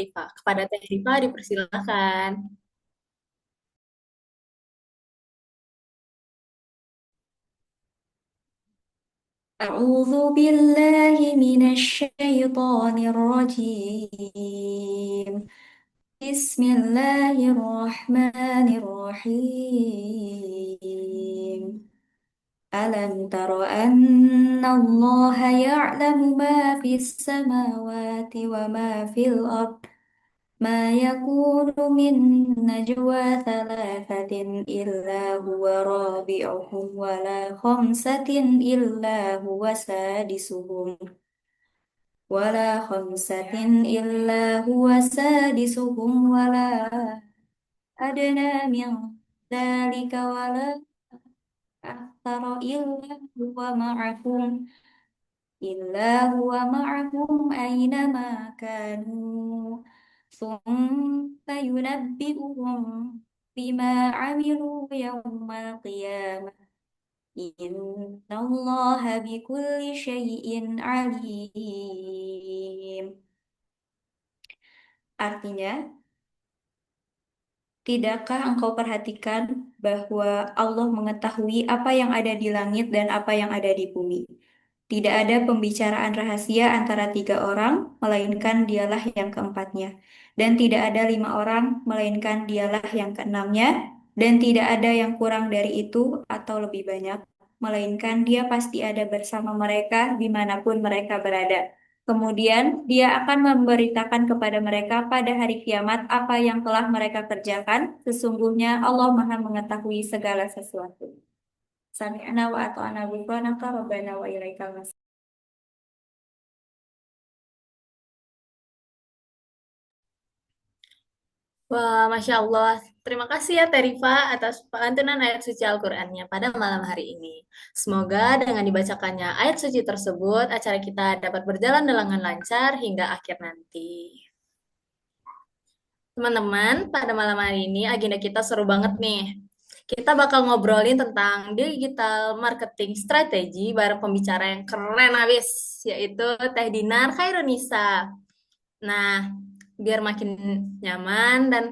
Rifa. Kepada Teh Rifa dipersilakan. أعوذ بالله من الشيطان الرجيم بسم الله الرحمن الرحيم ألم تر أن الله يعلم ما في السماوات وما في الأرض ما يكون من نجوى ثلاثة إلا هو رابعهم ولا خمسة إلا هو سادسهم ولا أدنى من ذلك ولا أكثر إلا هو معهم أينما كانوا ثم ينبئهم بما عملوا يوم القيامة إن الله بكل شيء عليم. Artinya, tidakkah engkau perhatikan bahwa Allah mengetahui apa yang ada di langit dan apa yang ada di bumi? Tidak ada pembicaraan rahasia antara tiga orang, melainkan dialah yang keempatnya. Dan tidak ada lima orang, melainkan dialah yang keenamnya. Dan tidak ada yang kurang dari itu atau lebih banyak, melainkan dia pasti ada bersama mereka dimanapun mereka berada. Kemudian dia akan memberitakan kepada mereka pada hari kiamat apa yang telah mereka kerjakan. Sesungguhnya Allah Maha mengetahui segala sesuatu. Sami'na wa ata'na ghufranaka rabbana wa ilaikal masir. Wah, Masya Allah. Terima kasih ya Teh Rifa atas pantunan ayat suci Al-Qur'annya pada malam hari ini. Semoga dengan dibacakannya ayat suci tersebut, acara kita dapat berjalan dengan lancar hingga akhir nanti. Teman-teman, pada malam hari ini agenda kita seru banget nih. Kita bakal ngobrolin tentang digital marketing strategi bareng pembicara yang keren habis, yaitu Teh Dinar Khairunisa. Nah, biar makin nyaman dan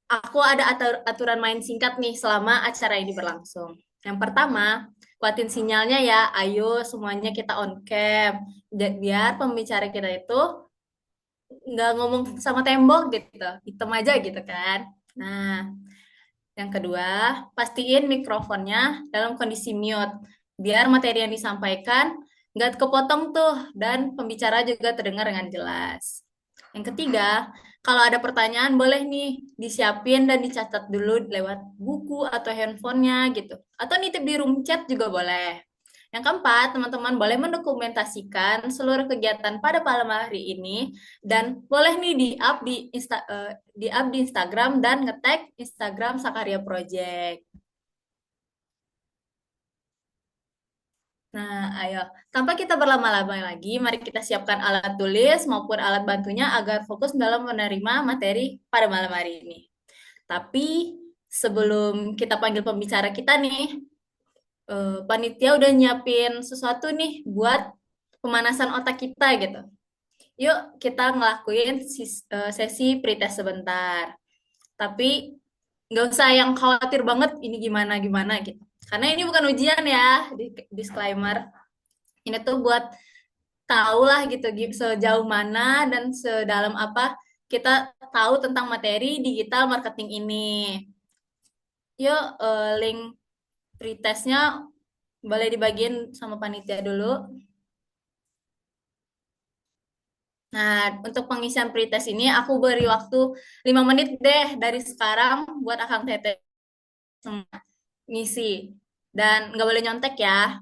aku ada aturan main singkat nih selama acara ini berlangsung. Yang pertama, kuatin sinyalnya ya. Ayo semuanya kita on cam. Biar pembicara kita itu nggak ngomong sama tembok gitu, hitam aja gitu kan. Nah, yang kedua, pastiin mikrofonnya dalam kondisi mute, biar materi yang disampaikan nggak kepotong tuh, dan pembicara juga terdengar dengan jelas. Yang ketiga, kalau ada pertanyaan boleh nih disiapin dan dicatat dulu lewat buku atau handphonenya gitu. Atau nitip di room chat juga boleh. Yang keempat, teman-teman boleh mendokumentasikan seluruh kegiatan pada malam hari ini dan boleh nih di-up di Instagram dan nge-tag Instagram Sakaria Project. Nah, ayo, tanpa kita berlama-lama lagi, mari kita siapkan alat tulis maupun alat bantunya agar fokus dalam menerima materi pada malam hari ini. Tapi sebelum kita panggil pembicara kita nih, panitia udah nyiapin sesuatu nih buat pemanasan otak kita gitu. Yuk kita ngelakuin sesi pretest sebentar. Tapi nggak usah yang khawatir banget ini gimana-gimana gitu. Karena ini bukan ujian ya, disclaimer. Ini tuh buat tahu lah gitu sejauh mana dan sedalam apa kita tahu tentang materi digital marketing ini. Yuk, link pretestnya boleh dibagiin sama panitia dulu. Nah, untuk pengisian pretest ini aku beri waktu 5 menit deh dari sekarang buat Akang Tete ngisi. Dan nggak boleh nyontek ya.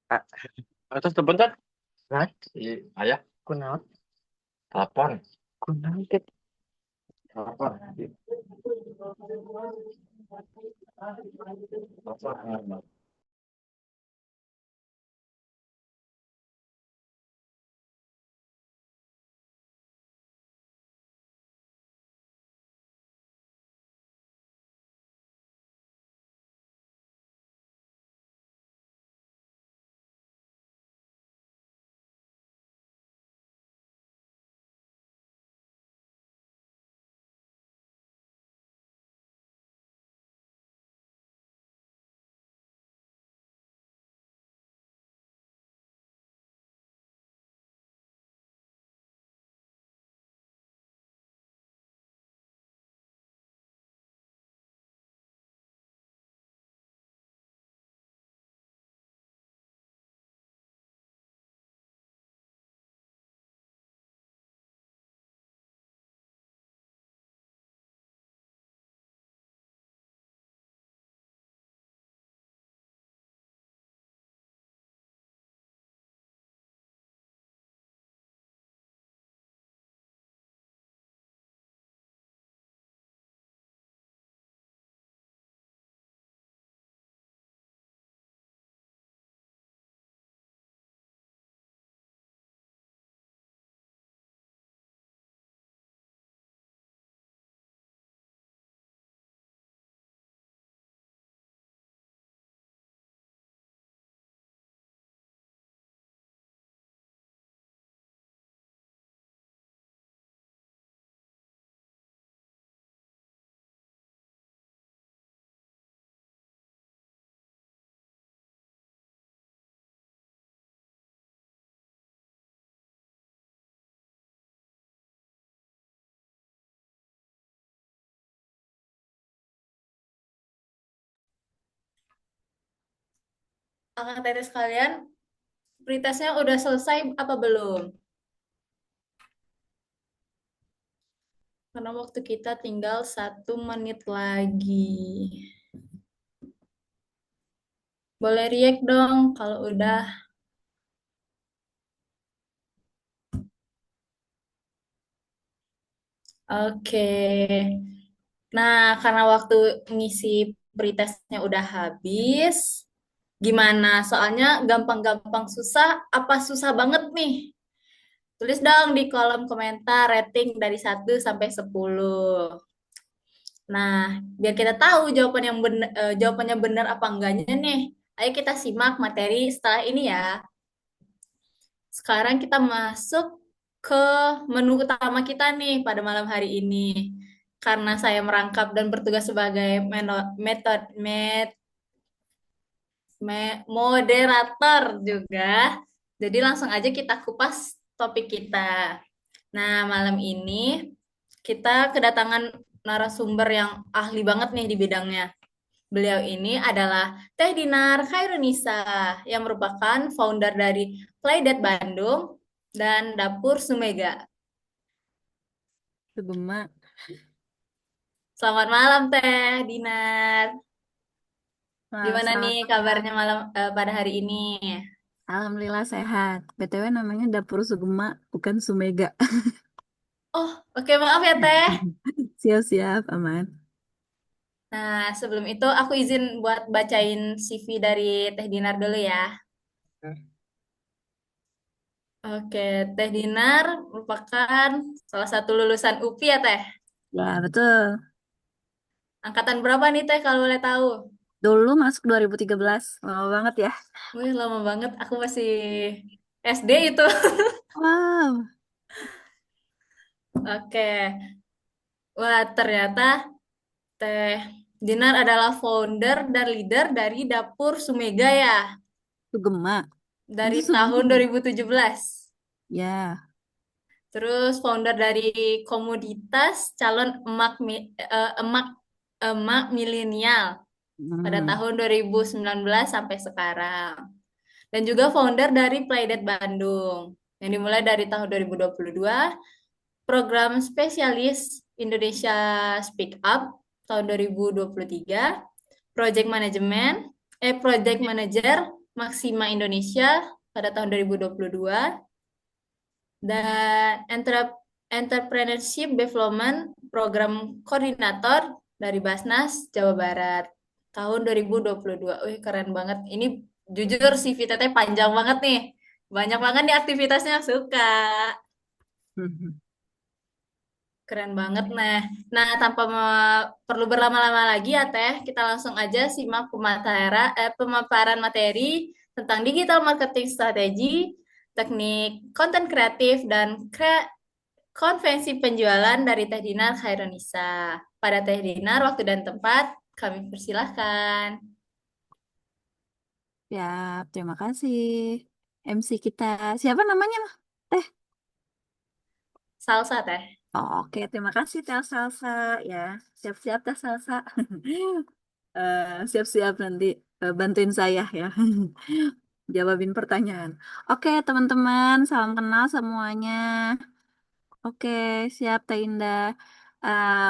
Ah, terus sebentar. Nah, ayah, naon? Telepon. Naon, Ket? Telepon. Telepon. Kakak tetes kalian, pretestnya udah selesai apa belum? Karena waktu kita tinggal 1 menit lagi. Boleh react dong kalau udah. Oke. Nah, karena waktu ngisi pretestnya udah habis, gimana? Soalnya gampang-gampang susah, apa susah banget nih? Tulis dong di kolom komentar rating dari 1 sampai 10. Nah, biar kita tahu jawabannya benar apa enggaknya nih. Ayo kita simak materi setelah ini ya. Sekarang kita masuk ke menu utama kita nih pada malam hari ini. Karena saya merangkap dan bertugas sebagai moderator juga. Jadi langsung aja kita kupas topik kita. Nah, malam ini kita kedatangan narasumber yang ahli banget nih di bidangnya. Beliau ini adalah Teh Dinar Khairunisa yang merupakan founder dari Playdead Bandung dan Dapur Sumega. Sugema. Selamat malam Teh Dinar. Wah, Gimana nih selamat kabarnya malam. malam pada hari ini? Alhamdulillah sehat. BTW namanya Dapur Sugema, bukan Sumega. Oh, oke maaf ya Teh. Siap-siap, aman. Nah, sebelum itu aku izin buat bacain CV dari Teh Dinar dulu ya. Oke, Teh Dinar merupakan salah satu lulusan UPI ya Teh. Ya, betul. Angkatan berapa nih Teh kalau boleh tahu? Dulu masuk 2013. Lama banget ya. Wih, lama banget. Aku masih SD itu. Wow. Oke. Wah, ternyata Teh Dinar adalah founder dan leader dari Dapur Sumega ya. Sugema. Dari Itu tahun Sugema. 2017. Ya. Terus founder dari komoditas calon emak emak milenial pada Hmm. tahun 2019 sampai sekarang. Dan juga founder dari Playdead Bandung yang dimulai dari tahun 2022, program spesialis Indonesia Speak Up tahun 2023, project manager Maxima Indonesia pada tahun 2022 dan Entrepreneurship Development Program Koordinator dari Basnas Jawa Barat tahun 2022. Wih, keren banget. Ini jujur CV Teteh panjang banget nih. Banyak banget nih aktivitasnya, suka. Keren banget. Nah, tanpa perlu berlama-lama lagi ya Teh, kita langsung aja simak pemaparan materi tentang digital marketing strategi, teknik konten kreatif, dan konvensi penjualan dari Teh Dinar Khairunisa. Pada Teh Dinar, waktu dan tempat, kami persilahkan. Ya, terima kasih. MC kita siapa namanya? Teh. Salsa Teh. Oh, oke, terima kasih Tel Salsa ya. Siap-siap Teh Salsa. Siap-siap nanti bantuin saya ya. Jawabin pertanyaan. Oke, teman-teman, salam kenal semuanya. Oke, siap Teh Indah.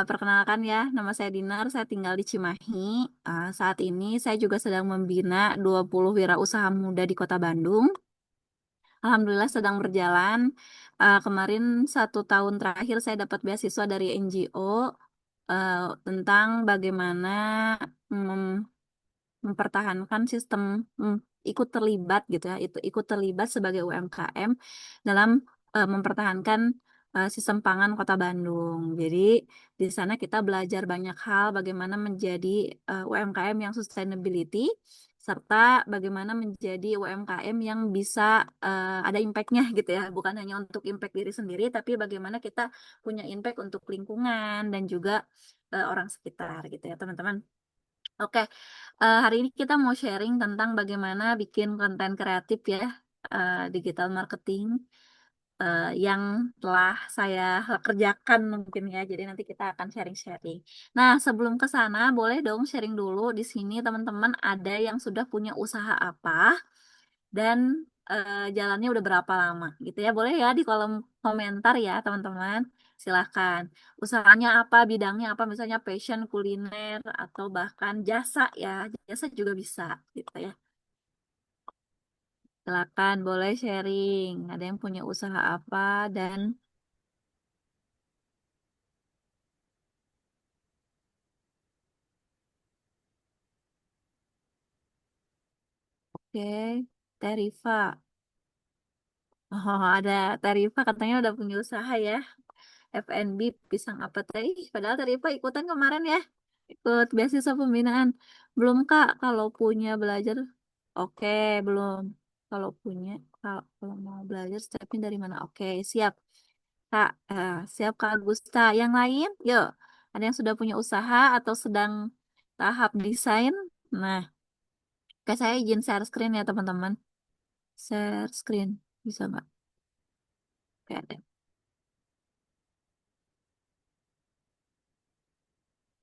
Perkenalkan ya, nama saya Dinar, saya tinggal di Cimahi. Saat ini saya juga sedang membina 20 wirausaha muda di Kota Bandung. Alhamdulillah sedang berjalan. Kemarin 1 tahun terakhir saya dapat beasiswa dari NGO tentang bagaimana mempertahankan sistem mm, ikut terlibat gitu ya, itu ikut terlibat sebagai UMKM dalam mempertahankan sistem pangan Kota Bandung. Jadi di sana kita belajar banyak hal bagaimana menjadi UMKM yang sustainability serta bagaimana menjadi UMKM yang bisa ada impact-nya gitu ya, bukan hanya untuk impact diri sendiri, tapi bagaimana kita punya impact untuk lingkungan dan juga orang sekitar gitu ya teman-teman. Oke, hari ini kita mau sharing tentang bagaimana bikin konten kreatif ya, digital marketing yang telah saya kerjakan mungkin ya. Jadi nanti kita akan sharing-sharing. Nah, sebelum ke sana, boleh dong sharing dulu di sini teman-teman ada yang sudah punya usaha apa dan jalannya udah berapa lama gitu ya. Boleh ya di kolom komentar ya teman-teman. Silahkan. Usahanya apa, bidangnya apa, misalnya passion, kuliner, atau bahkan jasa ya. Jasa juga bisa gitu ya. Silakan, boleh sharing. Ada yang punya usaha apa dan oke, Terifa. Oh, ada Terifa katanya udah punya usaha ya. FNB pisang apa teh? Padahal Terifa ikutan kemarin ya. Ikut beasiswa pembinaan. Belum Kak, kalau punya belajar. Oke, belum. Kalau punya, kalau mau belajar stepnya dari mana? Oke, siap. Kak, siap Kak Gusta. Yang lain, yuk. Ada yang sudah punya usaha atau sedang tahap desain? Nah, kayak saya izin share screen ya teman-teman. Share screen, bisa nggak? Oke, deh.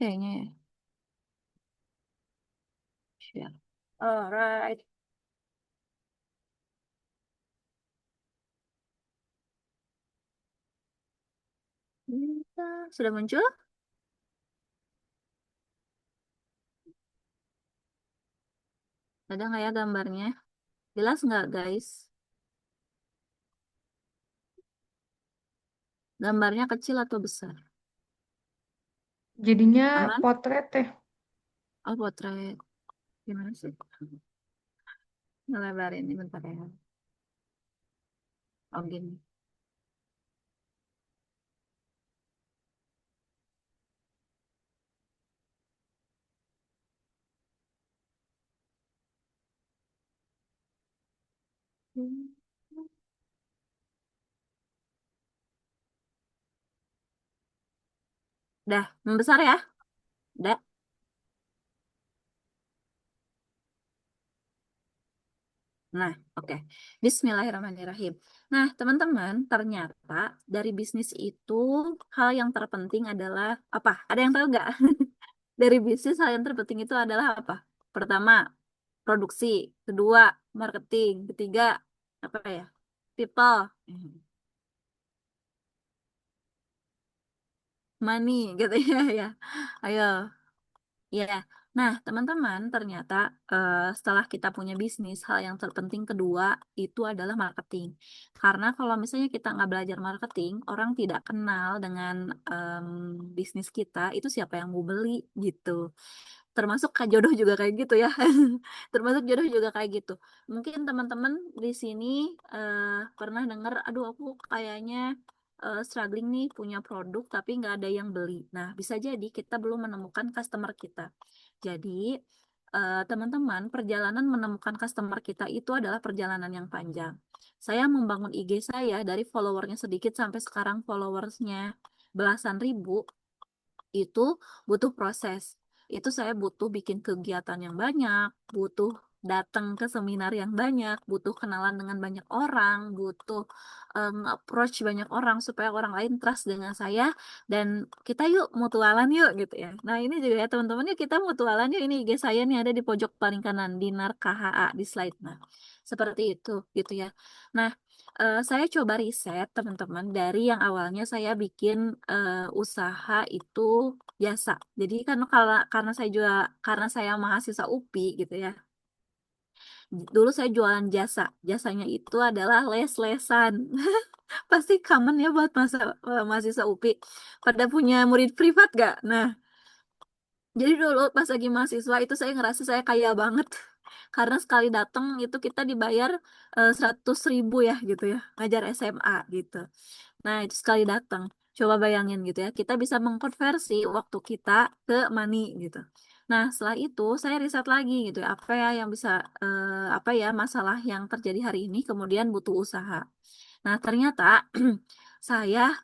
Kayaknya ya. Share. Alright. Bisa. Sudah muncul? Ada nggak ya gambarnya? Jelas nggak guys? Gambarnya kecil atau besar? Jadinya Aman? potret teh. Oh, potret. Gimana sih? Ngelebarin ini bentar ya. Oh, gini. Udah, membesar ya? Udah. Nah, oke. Bismillahirrahmanirrahim. Nah, teman-teman, ternyata dari bisnis itu hal yang terpenting adalah apa? Ada yang tahu nggak? Dari bisnis hal yang terpenting itu adalah apa? Pertama, produksi. Kedua, marketing. Ketiga, apa ya? People. Money gitu ya. Ya. Ayo. Ya. Nah, teman-teman, ternyata setelah kita punya bisnis, hal yang terpenting kedua itu adalah marketing. Karena kalau misalnya kita nggak belajar marketing, orang tidak kenal dengan bisnis kita, itu siapa yang mau beli gitu. Termasuk Kak Jodoh juga kayak gitu ya. Termasuk Jodoh juga kayak gitu. Mungkin teman-teman di sini pernah dengar, aduh aku kayaknya struggling nih punya produk tapi nggak ada yang beli. Nah, bisa jadi kita belum menemukan customer kita. Jadi, teman-teman, perjalanan menemukan customer kita itu adalah perjalanan yang panjang. Saya membangun IG saya dari followernya sedikit sampai sekarang followersnya belasan ribu, itu butuh proses. Itu saya butuh bikin kegiatan yang banyak, butuh datang ke seminar yang banyak, butuh kenalan dengan banyak orang, butuh approach banyak orang supaya orang lain trust dengan saya dan kita yuk mutualan yuk gitu ya. Nah ini juga ya teman-teman, yuk kita mutualan yuk, ini IG saya nih ada di pojok paling kanan, Dinar KHA di slide. Nah seperti itu gitu ya. Nah saya coba riset teman-teman dari yang awalnya saya bikin usaha itu biasa. Jadi kan karena saya juga karena saya mahasiswa UPI gitu ya. Dulu saya jualan jasa. Jasanya itu adalah les-lesan. Pasti common ya buat mahasiswa UPI. Pada punya murid privat gak? Nah, jadi dulu pas lagi mahasiswa itu saya ngerasa saya kaya banget. Karena sekali datang itu kita dibayar 100.000 ya gitu ya. Ngajar SMA gitu. Nah, itu sekali datang. Coba bayangin gitu ya, kita bisa mengkonversi waktu kita ke money gitu. Nah, setelah itu saya riset lagi gitu ya, apa ya yang bisa apa ya masalah yang terjadi hari ini kemudian butuh usaha. Nah, ternyata saya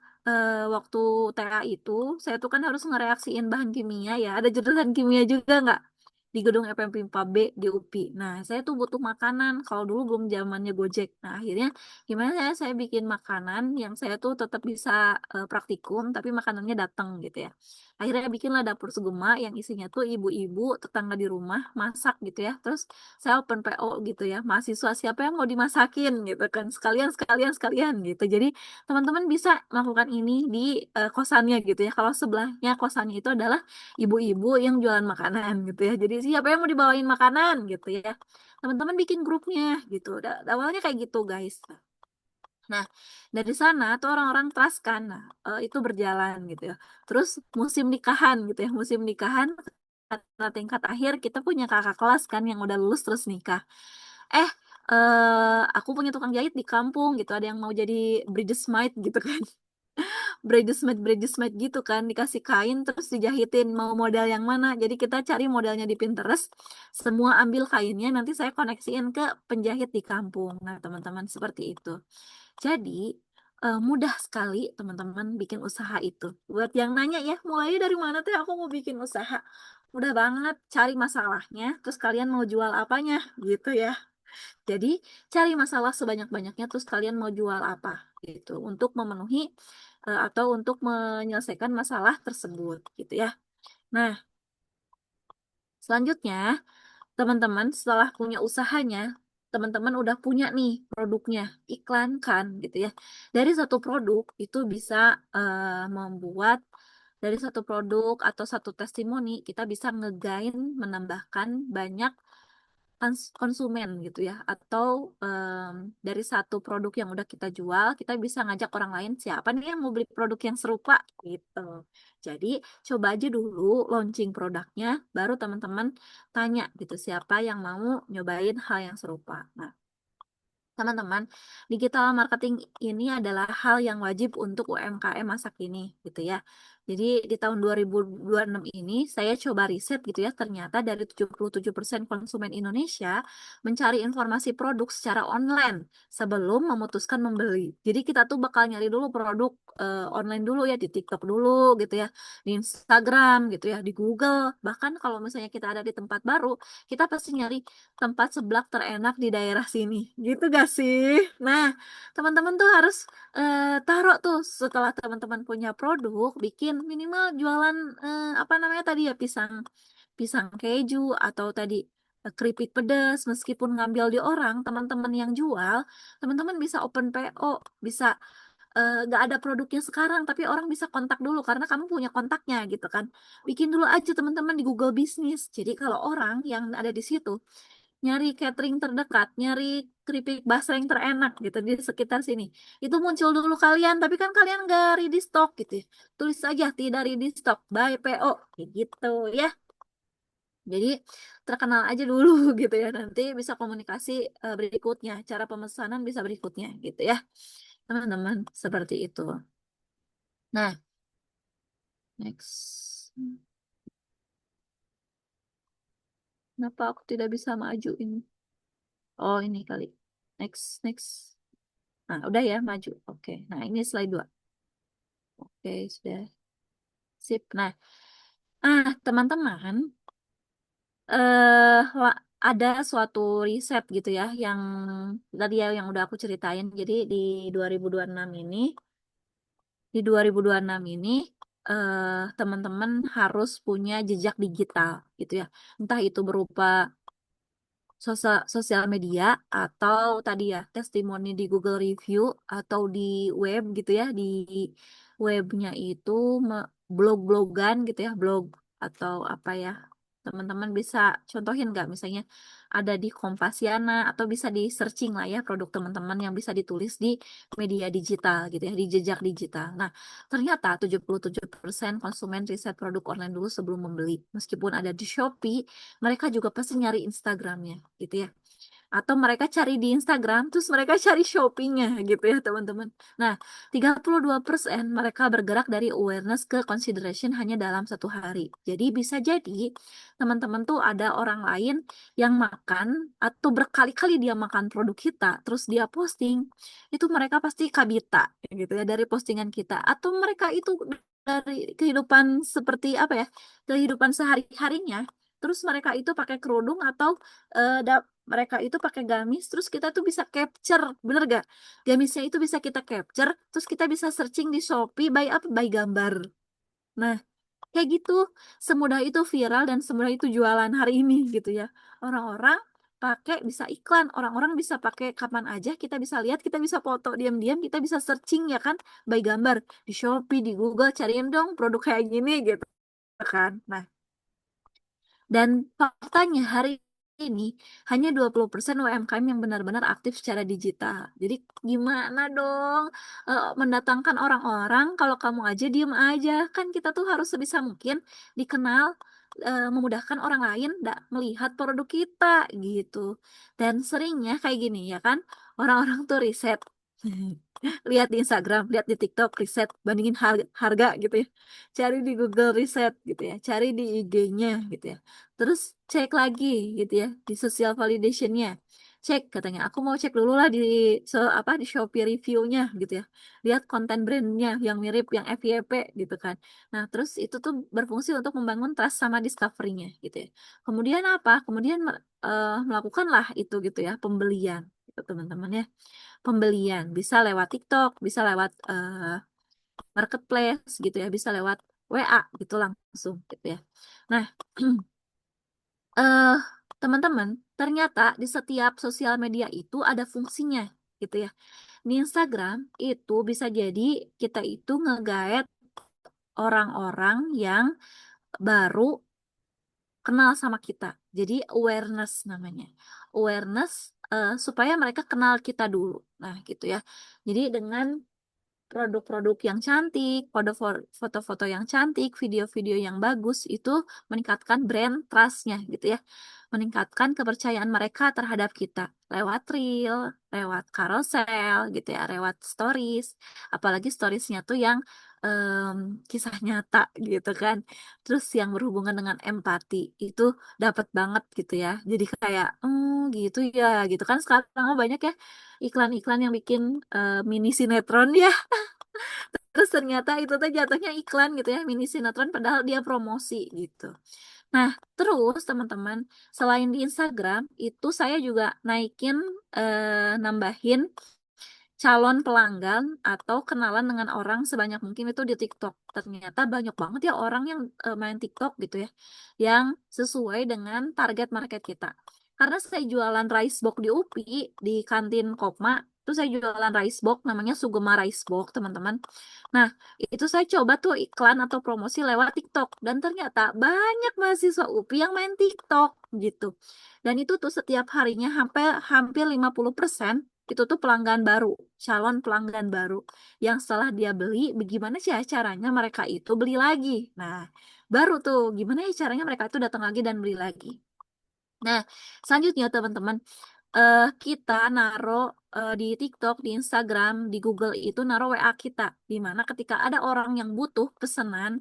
waktu TA itu saya tuh kan harus ngereaksiin bahan kimia ya. Ada jurusan kimia juga nggak? Di gedung FMP B di UPI. Nah, saya tuh butuh makanan. Kalau dulu belum zamannya Gojek. Nah, akhirnya gimana saya bikin makanan yang saya tuh tetap bisa praktikum, tapi makanannya datang gitu ya. Akhirnya bikinlah dapur Sugema yang isinya tuh ibu-ibu tetangga di rumah masak gitu ya. Terus saya open PO gitu ya. Mahasiswa siapa yang mau dimasakin gitu kan. Sekalian, sekalian, sekalian gitu. Jadi teman-teman bisa melakukan ini di kosannya gitu ya. Kalau sebelahnya kosannya itu adalah ibu-ibu yang jualan makanan gitu ya. Jadi siapa yang mau dibawain makanan gitu ya. Teman-teman bikin grupnya gitu. Awalnya kayak gitu guys. Nah, dari sana tuh orang-orang trust kan. Nah, itu berjalan gitu ya. Terus musim nikahan gitu ya. Musim nikahan karena tingkat akhir kita punya kakak kelas kan yang udah lulus terus nikah. Eh, aku punya tukang jahit di kampung gitu. Ada yang mau jadi bridesmaid gitu kan. Bridesmaid gitu kan, dikasih kain terus dijahitin mau model yang mana, jadi kita cari modelnya di Pinterest, semua ambil kainnya, nanti saya koneksiin ke penjahit di kampung. Nah teman-teman seperti itu. Jadi mudah sekali teman-teman bikin usaha itu. Buat yang nanya ya, mulai dari mana tuh aku mau bikin usaha, mudah banget, cari masalahnya terus kalian mau jual apanya gitu ya. Jadi cari masalah sebanyak-banyaknya terus kalian mau jual apa gitu untuk memenuhi atau untuk menyelesaikan masalah tersebut gitu ya. Nah, selanjutnya teman-teman setelah punya usahanya, teman-teman udah punya nih produknya, iklankan gitu ya. Dari satu produk itu bisa membuat dari satu produk atau satu testimoni kita bisa ngegain menambahkan banyak konsumen gitu ya, atau dari satu produk yang udah kita jual kita bisa ngajak orang lain, siapa nih yang mau beli produk yang serupa gitu. Jadi coba aja dulu launching produknya, baru teman-teman tanya gitu siapa yang mau nyobain hal yang serupa. Nah teman-teman, digital marketing ini adalah hal yang wajib untuk UMKM masa kini gitu ya. Jadi di tahun 2026 ini saya coba riset gitu ya, ternyata dari 77% konsumen Indonesia mencari informasi produk secara online sebelum memutuskan membeli. Jadi kita tuh bakal nyari dulu produk online dulu ya, di TikTok dulu gitu ya, di Instagram gitu ya, di Google. Bahkan kalau misalnya kita ada di tempat baru, kita pasti nyari tempat seblak terenak di daerah sini gitu gak sih? Nah teman-teman tuh harus taruh tuh setelah teman-teman punya produk, bikin minimal jualan apa namanya tadi ya, pisang pisang keju atau tadi keripik pedas, meskipun ngambil di orang teman-teman yang jual, teman-teman bisa open PO, bisa nggak ada produknya sekarang, tapi orang bisa kontak dulu karena kamu punya kontaknya gitu kan. Bikin dulu aja teman-teman di Google Bisnis. Jadi kalau orang yang ada di situ nyari catering terdekat, nyari keripik basreng yang terenak gitu di sekitar sini, itu muncul dulu kalian, tapi kan kalian nggak ready stock gitu ya. Tulis aja tidak ready stock by PO kayak gitu ya. Jadi terkenal aja dulu gitu ya. Nanti bisa komunikasi berikutnya, cara pemesanan bisa berikutnya gitu ya. Teman-teman, seperti itu. Nah, next. Kenapa aku tidak bisa maju ini? Oh, ini kali. Next, next. Nah, udah ya, maju. Oke. Nah, ini slide 2. Oke, sudah. Sip. Nah, teman-teman, ada suatu riset gitu ya, yang tadi ya yang udah aku ceritain. Jadi di 2026 ini, di 2026 ini, teman-teman harus punya jejak digital gitu ya. Entah itu berupa sosial media atau tadi ya testimoni di Google Review atau di web gitu ya, di webnya itu blog-blogan gitu ya, blog atau apa ya, teman-teman bisa contohin nggak, misalnya ada di Kompasiana atau bisa di searching lah ya produk teman-teman yang bisa ditulis di media digital gitu ya, di jejak digital. Nah, ternyata 77% konsumen riset produk online dulu sebelum membeli. Meskipun ada di Shopee, mereka juga pasti nyari Instagramnya gitu ya. Atau mereka cari di Instagram, terus mereka cari shoppingnya gitu ya teman-teman. Nah, 32% mereka bergerak dari awareness ke consideration hanya dalam 1 hari. Jadi bisa jadi teman-teman tuh ada orang lain yang makan atau berkali-kali dia makan produk kita, terus dia posting, itu mereka pasti kabita gitu ya dari postingan kita. Atau mereka itu dari kehidupan seperti apa ya, kehidupan sehari-harinya. Terus mereka itu pakai kerudung atau mereka itu pakai gamis, terus kita tuh bisa capture, bener gak? Gamisnya itu bisa kita capture, terus kita bisa searching di Shopee by apa? By gambar. Nah, kayak gitu, semudah itu viral dan semudah itu jualan hari ini gitu ya. Orang-orang pakai bisa iklan, orang-orang bisa pakai kapan aja, kita bisa lihat, kita bisa foto diam-diam, kita bisa searching ya kan, by gambar di Shopee, di Google, cariin dong produk kayak gini gitu kan. Nah, dan faktanya hari ini hanya 20% UMKM yang benar-benar aktif secara digital. Jadi gimana dong mendatangkan orang-orang kalau kamu aja diem aja? Kan kita tuh harus sebisa mungkin dikenal, memudahkan orang lain melihat produk kita gitu. Dan seringnya kayak gini ya kan, orang-orang tuh riset. Lihat di Instagram, lihat di TikTok, riset, bandingin harga gitu ya. Cari di Google riset gitu ya, cari di IG-nya gitu ya. Terus cek lagi gitu ya di social validation-nya. Cek katanya, aku mau cek dulu lah di di Shopee review-nya gitu ya. Lihat konten brandnya yang mirip yang FYP gitu kan. Nah, terus itu tuh berfungsi untuk membangun trust sama discovery-nya gitu ya. Kemudian apa? Kemudian melakukanlah itu gitu ya, pembelian gitu teman-teman ya. Pembelian bisa lewat TikTok, bisa lewat marketplace gitu ya, bisa lewat WA gitu langsung gitu ya. Nah, eh teman-teman, ternyata di setiap sosial media itu ada fungsinya gitu ya. Di Instagram itu bisa jadi kita itu nge-guide orang-orang yang baru kenal sama kita. Jadi awareness namanya. Awareness supaya mereka kenal kita dulu. Nah, gitu ya. Jadi dengan produk-produk yang cantik, foto-foto yang cantik, video-video yang bagus itu meningkatkan brand trust-nya gitu ya. Meningkatkan kepercayaan mereka terhadap kita lewat reel, lewat carousel gitu ya, lewat stories. Apalagi storiesnya tuh yang kisah nyata gitu kan. Terus yang berhubungan dengan empati itu dapat banget gitu ya. Jadi kayak, gitu ya, gitu kan sekarang banyak ya iklan-iklan yang bikin mini sinetron ya. Terus ternyata itu tuh jatuhnya iklan gitu ya, mini sinetron padahal dia promosi gitu. Nah, terus teman-teman, selain di Instagram, itu saya juga nambahin calon pelanggan atau kenalan dengan orang sebanyak mungkin itu di TikTok. Ternyata banyak banget ya orang yang main TikTok gitu ya, yang sesuai dengan target market kita. Karena saya jualan rice box di UPI, di kantin Kopma, tuh saya jualan rice box, namanya Sugema Rice Box, teman-teman. Nah, itu saya coba tuh iklan atau promosi lewat TikTok. Dan ternyata banyak mahasiswa UPI yang main TikTok gitu. Dan itu tuh setiap harinya hampir hampir 50% itu tuh pelanggan baru, calon pelanggan baru. Yang setelah dia beli, bagaimana sih ya caranya mereka itu beli lagi. Nah, baru tuh gimana ya caranya mereka itu datang lagi dan beli lagi. Nah, selanjutnya teman-teman, kita naruh di TikTok, di Instagram, di Google itu naruh WA kita. Di mana ketika ada orang yang butuh pesanan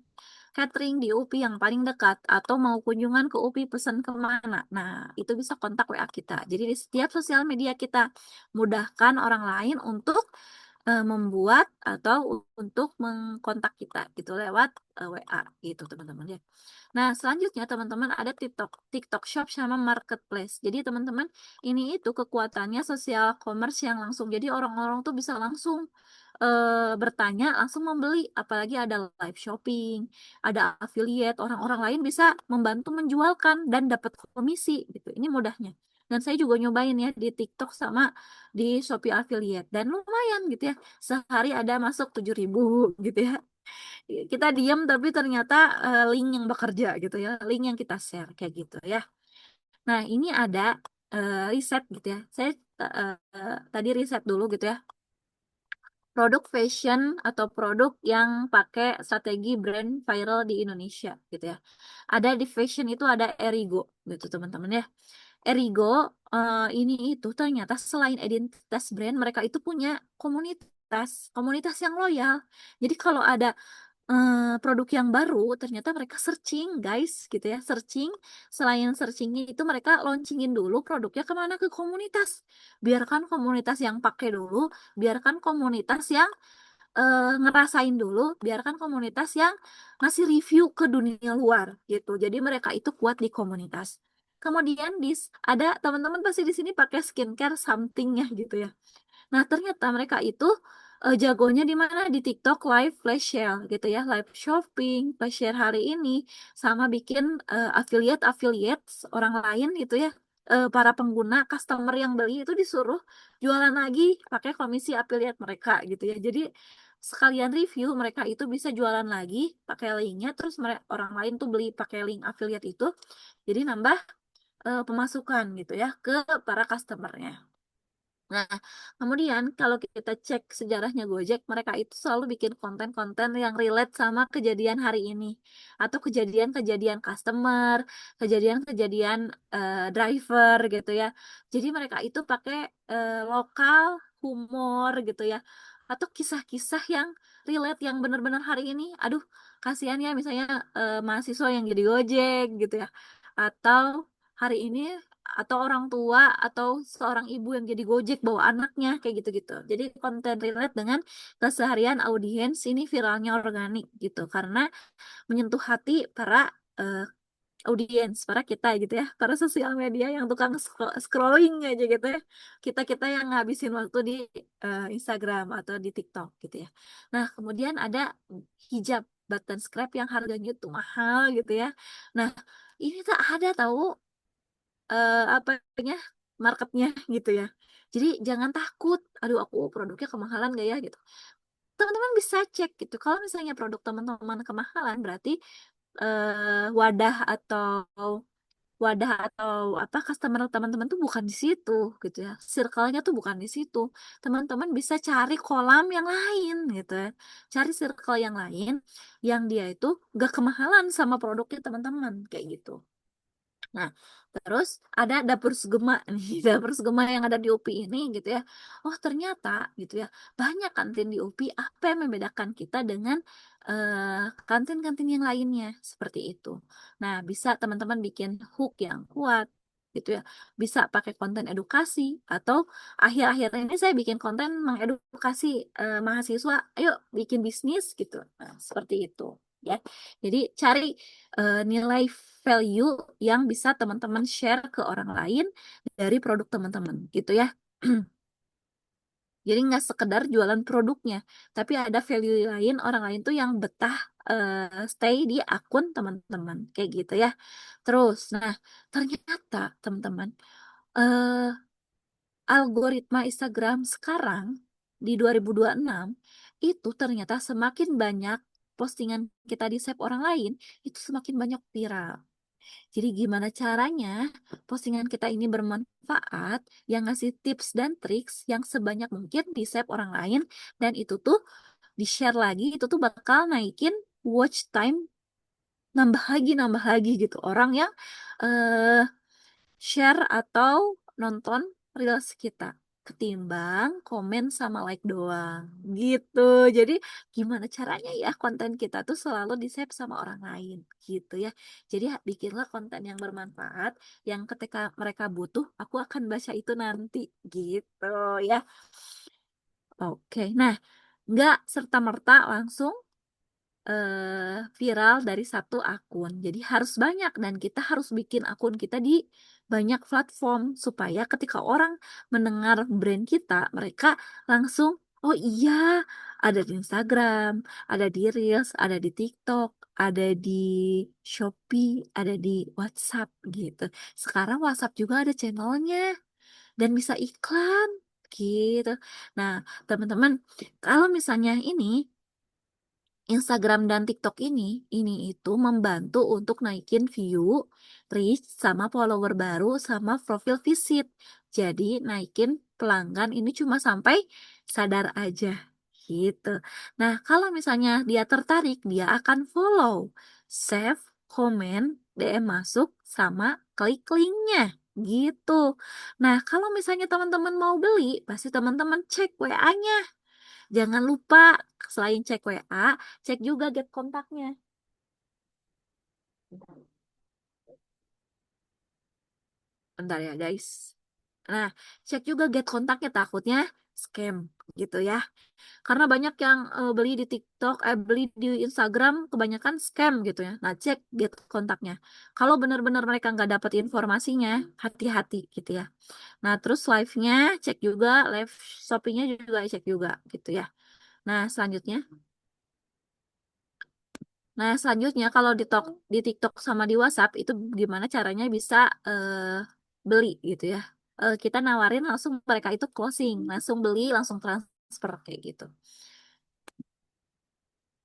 catering di UPI yang paling dekat atau mau kunjungan ke UPI pesan kemana. Nah, itu bisa kontak WA kita. Jadi di setiap sosial media kita mudahkan orang lain untuk membuat atau untuk mengkontak kita gitu lewat WA gitu teman-teman ya. Nah, selanjutnya teman-teman ada TikTok, TikTok Shop sama Marketplace. Jadi teman-teman ini itu kekuatannya sosial commerce yang langsung. Jadi orang-orang tuh bisa langsung bertanya, langsung membeli. Apalagi ada live shopping, ada affiliate, orang-orang lain bisa membantu menjualkan dan dapat komisi gitu. Ini mudahnya. Dan saya juga nyobain ya di TikTok sama di Shopee affiliate dan lumayan gitu ya. Sehari ada masuk 7.000 gitu ya. Kita diam tapi ternyata link yang bekerja gitu ya, link yang kita share kayak gitu ya. Nah, ini ada riset gitu ya. Saya tadi riset dulu gitu ya. Produk fashion atau produk yang pakai strategi brand viral di Indonesia gitu ya. Ada di fashion itu ada Erigo gitu teman-teman ya. Erigo ini itu ternyata selain identitas brand mereka itu punya komunitas, komunitas yang loyal. Jadi kalau ada produk yang baru ternyata mereka searching guys gitu ya, searching, selain searchingnya itu mereka launchingin dulu produknya kemana, ke komunitas. Biarkan komunitas yang pakai dulu, biarkan komunitas yang ngerasain dulu, biarkan komunitas yang ngasih review ke dunia luar gitu. Jadi mereka itu kuat di komunitas. Kemudian ada teman-teman pasti di sini pakai skincare something ya gitu ya. Nah, ternyata mereka itu jagonya di mana? Di TikTok live flash sale gitu ya, live shopping, flash share hari ini, sama bikin affiliate orang lain gitu ya. Para pengguna, customer yang beli itu disuruh jualan lagi pakai komisi affiliate mereka gitu ya. Jadi sekalian review mereka itu bisa jualan lagi pakai linknya, terus orang lain tuh beli pakai link affiliate itu, jadi nambah pemasukan gitu ya ke para customernya. Nah, kemudian kalau kita cek sejarahnya Gojek, mereka itu selalu bikin konten-konten yang relate sama kejadian hari ini, atau kejadian-kejadian customer, kejadian-kejadian driver gitu ya. Jadi mereka itu pakai lokal humor gitu ya, atau kisah-kisah yang relate yang benar-benar hari ini. Aduh, kasihan ya misalnya mahasiswa yang jadi Gojek gitu ya, atau hari ini atau orang tua atau seorang ibu yang jadi Gojek bawa anaknya kayak gitu-gitu. Jadi konten relate dengan keseharian audiens ini viralnya organik gitu karena menyentuh hati para eh, audiens, para kita gitu ya, para sosial media yang tukang scrolling aja gitu ya. Kita-kita yang ngabisin waktu di Instagram atau di TikTok gitu ya. Nah, kemudian ada hijab button scrap yang harganya tuh mahal gitu ya. Nah, ini tak ada tahu apanya marketnya gitu ya. Jadi jangan takut, aduh aku produknya kemahalan gak ya gitu. Teman-teman bisa cek gitu. Kalau misalnya produk teman-teman kemahalan, berarti wadah atau apa customer teman-teman tuh bukan di situ gitu ya. Circle-nya tuh bukan di situ. Teman-teman bisa cari kolam yang lain gitu ya. Cari circle yang lain yang dia itu gak kemahalan sama produknya teman-teman kayak gitu. Nah, terus ada dapur Sugema nih, dapur Sugema yang ada di UPI ini gitu ya. Oh, ternyata gitu ya, banyak kantin di UPI. Apa yang membedakan kita dengan kantin-kantin yang lainnya seperti itu. Nah, bisa teman-teman bikin hook yang kuat gitu ya. Bisa pakai konten edukasi atau akhir-akhir ini saya bikin konten mengedukasi mahasiswa, ayo bikin bisnis gitu. Nah, seperti itu ya. Jadi cari nilai value yang bisa teman-teman share ke orang lain dari produk teman-teman gitu ya. Jadi nggak sekedar jualan produknya, tapi ada value lain, orang lain tuh yang betah stay di akun teman-teman kayak gitu ya. Terus, nah ternyata teman-teman, eh algoritma Instagram sekarang di 2026 itu ternyata semakin banyak postingan kita di save orang lain, itu semakin banyak viral. Jadi gimana caranya postingan kita ini bermanfaat, yang ngasih tips dan triks yang sebanyak mungkin di save orang lain, dan itu tuh di-share lagi, itu tuh bakal naikin watch time, nambah lagi gitu. Orang yang eh, share atau nonton reels kita ketimbang komen sama like doang gitu. Jadi gimana caranya ya konten kita tuh selalu di-save sama orang lain gitu ya. Jadi bikinlah konten yang bermanfaat, yang ketika mereka butuh aku akan baca itu nanti gitu ya. Oke, nah nggak serta-merta langsung viral dari satu akun. Jadi harus banyak, dan kita harus bikin akun kita di banyak platform supaya ketika orang mendengar brand kita, mereka langsung, oh iya, ada di Instagram, ada di Reels, ada di TikTok, ada di Shopee, ada di WhatsApp gitu. Sekarang WhatsApp juga ada channelnya dan bisa iklan gitu. Nah, teman-teman, kalau misalnya ini Instagram dan TikTok ini itu membantu untuk naikin view, reach, sama follower baru, sama profil visit. Jadi naikin pelanggan ini cuma sampai sadar aja gitu. Nah, kalau misalnya dia tertarik, dia akan follow, save, komen, DM masuk, sama klik linknya gitu. Nah, kalau misalnya teman-teman mau beli, pasti teman-teman cek WA-nya. Jangan lupa selain cek WA, cek juga get kontaknya. Bentar ya guys. Nah, cek juga get kontaknya, takutnya scam gitu ya. Karena banyak yang beli di TikTok, beli di Instagram kebanyakan scam gitu ya. Nah, cek get kontaknya. Kalau benar-benar mereka nggak dapat informasinya, hati-hati gitu ya. Nah, terus live-nya cek juga, live Shopee-nya juga cek juga gitu ya. Nah, selanjutnya. Nah, selanjutnya kalau di TikTok sama di WhatsApp itu gimana caranya bisa beli gitu ya. Kita nawarin langsung mereka itu closing, langsung beli, langsung transfer kayak gitu.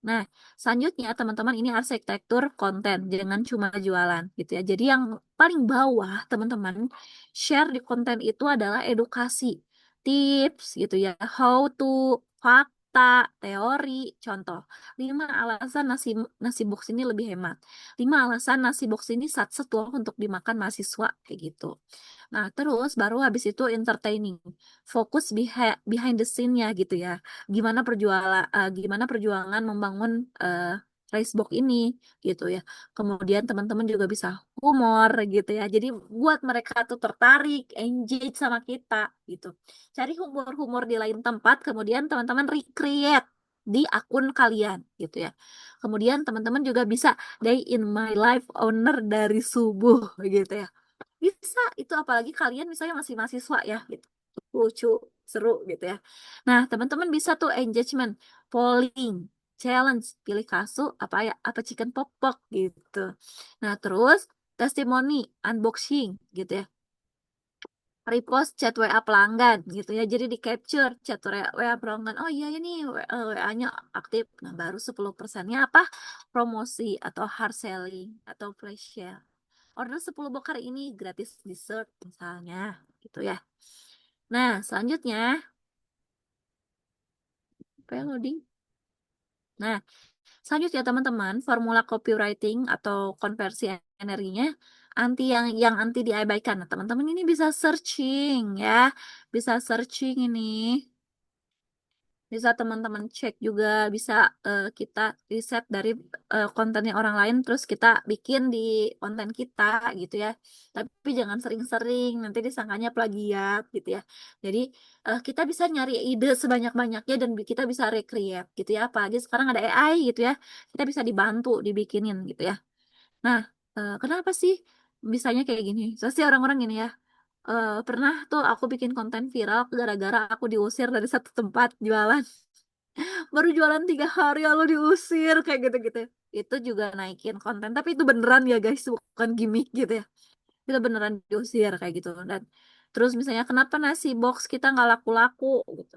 Nah, selanjutnya teman-teman ini arsitektur konten, jangan cuma jualan gitu ya. Jadi yang paling bawah teman-teman share di konten itu adalah edukasi, tips gitu ya, how to, fakta, teori, contoh. 5 alasan nasi box ini lebih hemat. 5 alasan nasi box ini sat-set loh untuk dimakan mahasiswa kayak gitu. Nah, terus baru habis itu entertaining. Fokus behind the scene-nya gitu ya. Gimana perjuangan membangun rice box ini gitu ya. Kemudian teman-teman juga bisa humor gitu ya. Jadi buat mereka tuh tertarik, engage sama kita gitu. Cari humor-humor di lain tempat, kemudian teman-teman recreate di akun kalian gitu ya. Kemudian teman-teman juga bisa day in my life owner dari subuh gitu ya. Bisa itu, apalagi kalian misalnya masih mahasiswa ya gitu. Lucu, seru gitu ya. Nah, teman-teman bisa tuh engagement, polling, challenge, pilih kasu apa ya, apa chicken pok-pok gitu. Nah, terus testimoni, unboxing gitu ya. Repost chat WA pelanggan gitu ya. Jadi di capture chat WA pelanggan. Oh iya ini WA-nya aktif. Nah, baru 10%-nya apa? Promosi atau hard selling atau flash sale. Order 10 bokar ini gratis dessert misalnya gitu ya. Nah, selanjutnya apa yang loading? Nah, selanjutnya teman-teman, formula copywriting atau konversi energinya yang anti diabaikan. Nah, teman-teman ini bisa searching ya. Bisa searching ini. Bisa teman-teman cek juga, bisa kita riset dari kontennya orang lain, terus kita bikin di konten kita gitu ya. Tapi jangan sering-sering, nanti disangkanya plagiat gitu ya. Jadi kita bisa nyari ide sebanyak-banyaknya dan kita bisa recreate gitu ya. Apalagi sekarang ada AI gitu ya, kita bisa dibantu dibikinin gitu ya. Nah, kenapa sih bisanya kayak gini? Pasti orang-orang gini ya. Pernah tuh aku bikin konten viral gara-gara aku diusir dari satu tempat jualan, baru jualan 3 hari lalu diusir kayak gitu-gitu. Itu juga naikin konten, tapi itu beneran ya guys, bukan gimmick gitu ya. Itu beneran diusir kayak gitu. Dan Terus misalnya kenapa nasi box kita nggak laku-laku gitu.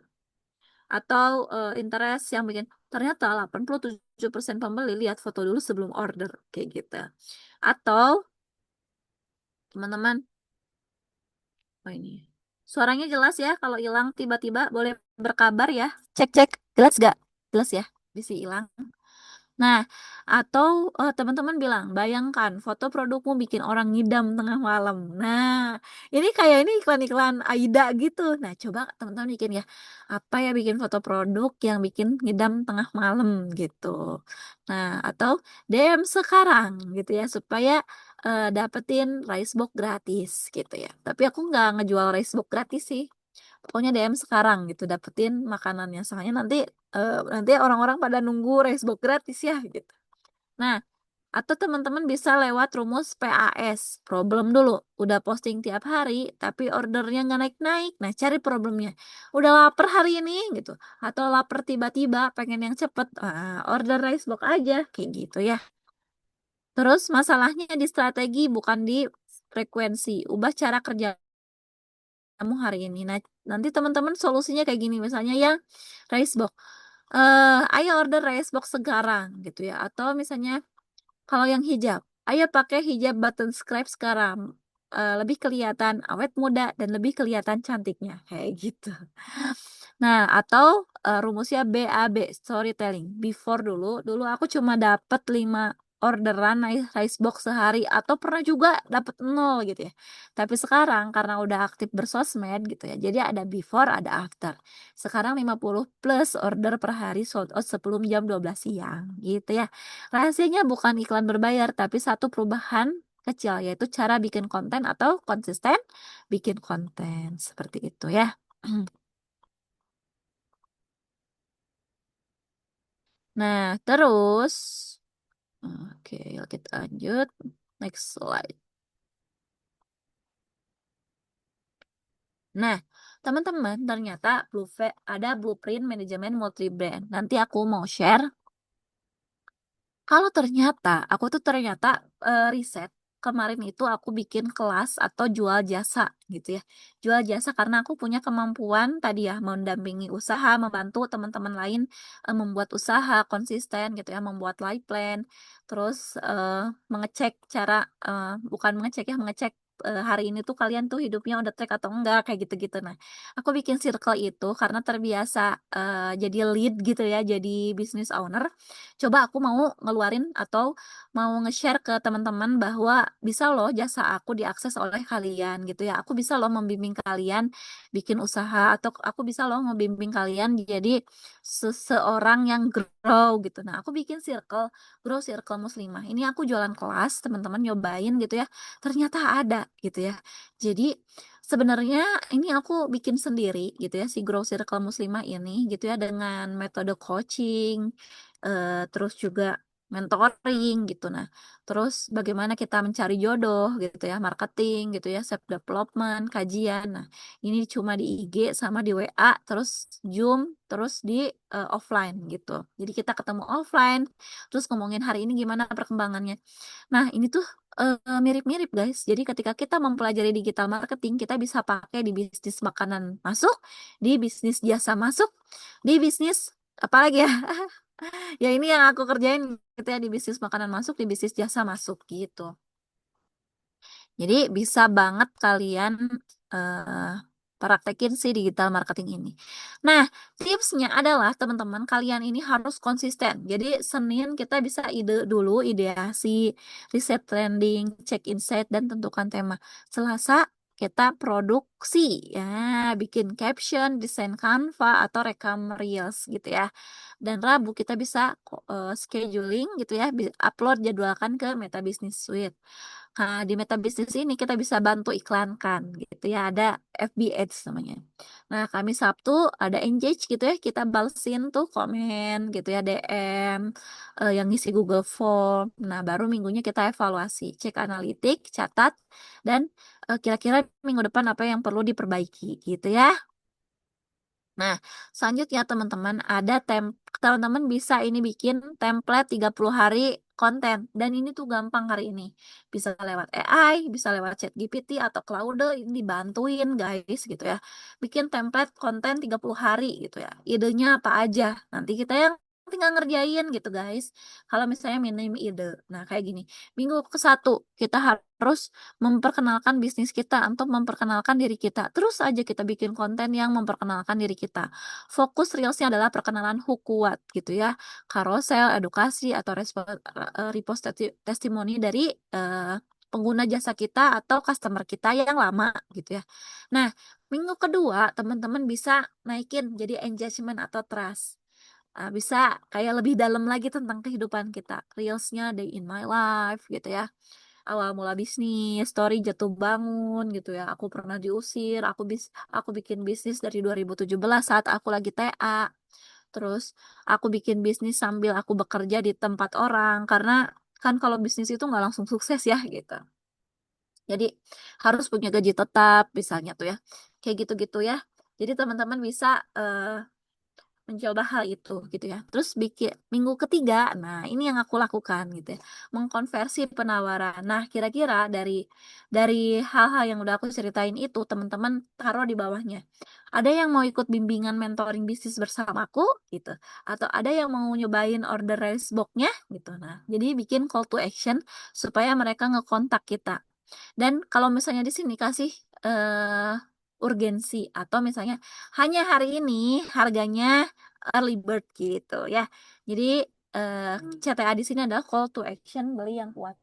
Atau interest yang bikin ternyata 87% pembeli lihat foto dulu sebelum order kayak gitu. Atau teman-teman, oh ini suaranya jelas ya, kalau hilang tiba-tiba boleh berkabar ya. Cek-cek, jelas gak? Jelas ya, bisa hilang. Nah, atau teman-teman bilang, bayangkan foto produkmu bikin orang ngidam tengah malam. Nah, ini kayak ini iklan-iklan Aida gitu. Nah, coba teman-teman bikin ya, apa ya bikin foto produk yang bikin ngidam tengah malam gitu. Nah, atau DM sekarang gitu ya, supaya dapetin rice box gratis gitu ya. Tapi aku nggak ngejual rice box gratis sih. Pokoknya DM sekarang gitu dapetin makanannya, soalnya nanti orang-orang pada nunggu racebook gratis ya gitu. Nah, atau teman-teman bisa lewat rumus PAS, problem dulu. Udah posting tiap hari tapi ordernya nggak naik-naik. Nah, cari problemnya. Udah lapar hari ini gitu, atau lapar tiba-tiba pengen yang cepet, order racebook aja kayak gitu ya. Terus masalahnya di strategi bukan di frekuensi. Ubah cara kerja kamu hari ini. Nah, nanti teman-teman solusinya kayak gini, misalnya ya rice box. Ayo order rice box sekarang gitu ya. Atau misalnya kalau yang hijab, ayo pakai hijab button scribe sekarang. Lebih kelihatan awet muda dan lebih kelihatan cantiknya kayak gitu. Nah, atau rumusnya BAB, storytelling. Before dulu aku cuma dapat 5 orderan rice box sehari, atau pernah juga dapat 0 gitu ya. Tapi sekarang karena udah aktif bersosmed gitu ya, jadi ada before, ada after. Sekarang 50 plus order per hari sold out sebelum jam 12 siang gitu ya. Rahasianya bukan iklan berbayar, tapi satu perubahan kecil, yaitu cara bikin konten atau konsisten bikin konten seperti itu ya. Nah, terus, oke, kita lanjut. Next slide. Nah, teman-teman, ternyata ada blueprint manajemen multi brand. Nanti aku mau share. Kalau aku tuh ternyata riset kemarin itu aku bikin kelas atau jual jasa gitu ya. Jual jasa karena aku punya kemampuan tadi ya mendampingi usaha, membantu teman-teman lain membuat usaha konsisten gitu ya, membuat life plan, terus mengecek cara bukan mengecek ya, mengecek hari ini tuh kalian tuh hidupnya on the track atau enggak kayak gitu-gitu. Nah, aku bikin circle itu karena terbiasa jadi lead gitu ya, jadi business owner. Coba aku mau ngeluarin atau mau nge-share ke teman-teman bahwa bisa loh jasa aku diakses oleh kalian gitu ya. Aku bisa loh membimbing kalian bikin usaha, atau aku bisa loh membimbing kalian jadi seseorang yang grow gitu. Nah, aku bikin grow circle muslimah. Ini aku jualan kelas, teman-teman nyobain gitu ya. Ternyata ada gitu ya. Jadi sebenarnya ini aku bikin sendiri gitu ya, si grow circle muslimah ini gitu ya, dengan metode coaching, terus juga mentoring gitu. Nah, terus bagaimana kita mencari jodoh gitu ya, marketing gitu ya, self development, kajian. Nah, ini cuma di IG sama di WA, terus Zoom, terus di offline gitu. Jadi kita ketemu offline, terus ngomongin hari ini gimana perkembangannya. Nah, ini tuh mirip-mirip guys. Jadi ketika kita mempelajari digital marketing, kita bisa pakai di bisnis makanan masuk, di bisnis jasa masuk, di bisnis apa lagi ya? Ya ini yang aku kerjain gitu ya, di bisnis makanan masuk, di bisnis jasa masuk gitu. Jadi bisa banget kalian eh praktekin si digital marketing ini. Nah, tipsnya adalah teman-teman kalian ini harus konsisten. Jadi Senin kita bisa ideasi, riset trending, cek insight dan tentukan tema. Selasa kita produksi ya, bikin caption, desain Canva atau rekam reels gitu ya. Dan Rabu kita bisa scheduling gitu ya, upload jadwalkan ke Meta Business Suite. Nah, di Meta Business ini kita bisa bantu iklankan gitu ya, ada FB Ads namanya. Nah, Kamis Sabtu ada engage gitu ya, kita balesin tuh komen gitu ya, DM yang ngisi Google Form. Nah, baru minggunya kita evaluasi, cek analitik, catat, dan kira-kira minggu depan apa yang perlu diperbaiki gitu ya. Nah, selanjutnya teman-teman teman-teman bisa ini bikin template 30 hari konten. Dan ini tuh gampang hari ini. Bisa lewat AI, bisa lewat ChatGPT atau Claude, ini dibantuin guys gitu ya. Bikin template konten 30 hari gitu ya. Idenya apa aja. Nanti kita yang tinggal ngerjain gitu guys. Kalau misalnya minim ide. Nah kayak gini. Minggu ke-1 kita harus memperkenalkan bisnis kita untuk memperkenalkan diri kita. Terus aja kita bikin konten yang memperkenalkan diri kita. Fokus reelsnya adalah perkenalan hook kuat gitu ya. Carousel, edukasi atau repost testimoni dari pengguna jasa kita atau customer kita yang lama gitu ya. Nah, minggu kedua teman-teman bisa naikin jadi engagement atau trust. Bisa kayak lebih dalam lagi tentang kehidupan kita. Reelsnya day in my life gitu ya. Awal mula bisnis, story jatuh bangun gitu ya. Aku pernah diusir, aku bikin bisnis dari 2017 saat aku lagi TA. Terus aku bikin bisnis sambil aku bekerja di tempat orang karena kan kalau bisnis itu nggak langsung sukses ya gitu. Jadi harus punya gaji tetap misalnya tuh ya. Kayak gitu-gitu ya. Jadi teman-teman bisa mencoba hal itu gitu ya. Terus bikin minggu ketiga, nah ini yang aku lakukan gitu ya, mengkonversi penawaran. Nah kira-kira dari hal-hal yang udah aku ceritain itu teman-teman taruh di bawahnya. Ada yang mau ikut bimbingan mentoring bisnis bersamaku gitu, atau ada yang mau nyobain order rice box-nya gitu. Nah jadi bikin call to action supaya mereka ngekontak kita. Dan kalau misalnya di sini kasih urgensi atau misalnya hanya hari ini harganya early bird gitu ya. Jadi CTA di sini adalah call to action beli yang kuat.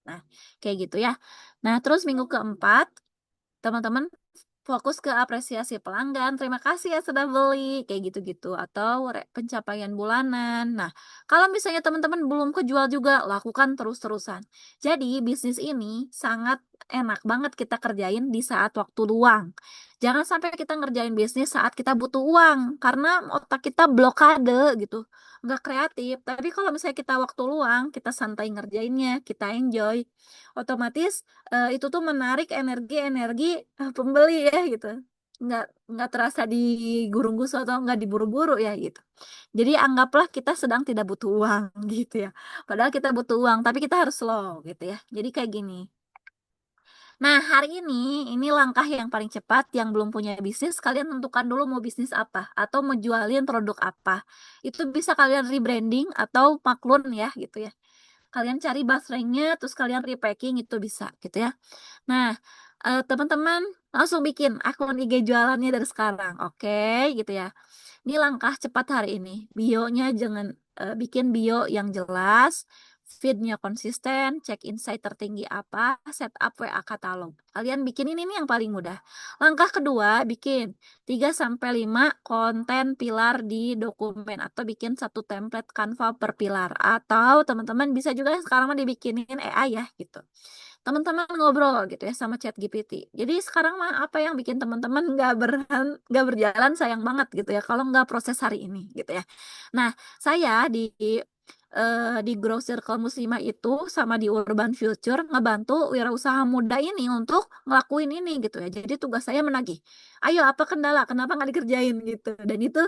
Nah, kayak gitu ya. Nah, terus minggu keempat, teman-teman fokus ke apresiasi pelanggan. Terima kasih ya sudah beli, kayak gitu-gitu. Atau pencapaian bulanan. Nah, kalau misalnya teman-teman belum kejual juga, lakukan terus-terusan. Jadi, bisnis ini sangat enak banget kita kerjain di saat waktu luang. Jangan sampai kita ngerjain bisnis saat kita butuh uang, karena otak kita blokade gitu. Nggak kreatif. Tapi kalau misalnya kita waktu luang, kita santai ngerjainnya, kita enjoy. Otomatis itu tuh menarik energi-energi pembeli ya gitu. Nggak terasa digurung-gusu atau nggak diburu-buru ya gitu. Jadi anggaplah kita sedang tidak butuh uang gitu ya. Padahal kita butuh uang, tapi kita harus slow gitu ya. Jadi kayak gini. Nah, hari ini langkah yang paling cepat. Yang belum punya bisnis, kalian tentukan dulu mau bisnis apa atau mau jualin produk apa. Itu bisa kalian rebranding atau maklun ya gitu ya. Kalian cari bus rank-nya, terus kalian repacking itu bisa gitu ya. Nah, teman-teman langsung bikin akun IG jualannya dari sekarang, oke gitu ya. Ini langkah cepat hari ini. Bio-nya jangan bikin bio yang jelas, feed-nya konsisten, cek insight tertinggi apa, setup WA katalog. Kalian bikin ini nih yang paling mudah. Langkah kedua, bikin 3 sampai 5 konten pilar di dokumen atau bikin satu template Canva per pilar. Atau teman-teman bisa juga sekarang mah dibikinin AI ya gitu. Teman-teman ngobrol gitu ya sama ChatGPT. Jadi sekarang mah apa yang bikin teman-teman nggak berjalan sayang banget gitu ya kalau nggak proses hari ini gitu ya. Nah, saya di Grow Circle Muslimah itu sama di Urban Future ngebantu wirausaha muda ini untuk ngelakuin ini gitu ya. Jadi tugas saya menagih. Ayo apa kendala? Kenapa nggak dikerjain gitu? Dan itu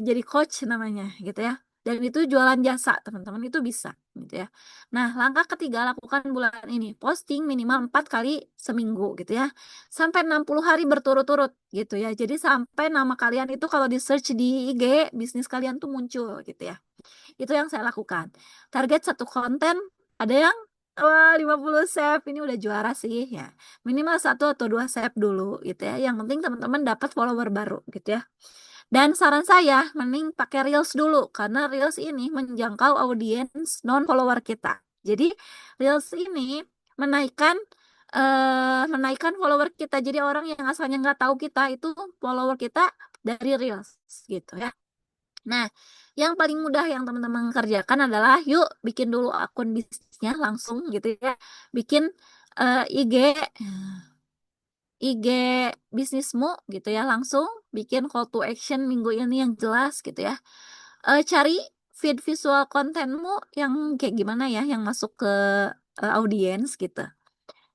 jadi coach namanya gitu ya. Dan itu jualan jasa teman-teman itu bisa gitu ya. Nah, langkah ketiga lakukan bulan ini. Posting minimal 4 kali seminggu gitu ya. Sampai 60 hari berturut-turut gitu ya. Jadi sampai nama kalian itu kalau di search di IG, bisnis kalian tuh muncul gitu ya. Itu yang saya lakukan. Target satu konten ada yang 50 save, ini udah juara sih ya. Minimal 1 atau 2 save dulu gitu ya. Yang penting teman-teman dapat follower baru gitu ya. Dan saran saya, mending pakai Reels dulu, karena Reels ini menjangkau audiens non-follower kita. Jadi, Reels ini menaikkan menaikkan follower kita. Jadi, orang yang asalnya nggak tahu kita, itu follower kita dari Reels, gitu ya. Nah, yang paling mudah yang teman-teman kerjakan adalah, yuk bikin dulu akun bisnisnya langsung gitu ya. Bikin IG IG bisnismu gitu ya, langsung bikin call to action minggu ini yang jelas gitu ya. Cari feed visual kontenmu yang kayak gimana ya, yang masuk ke audiens gitu.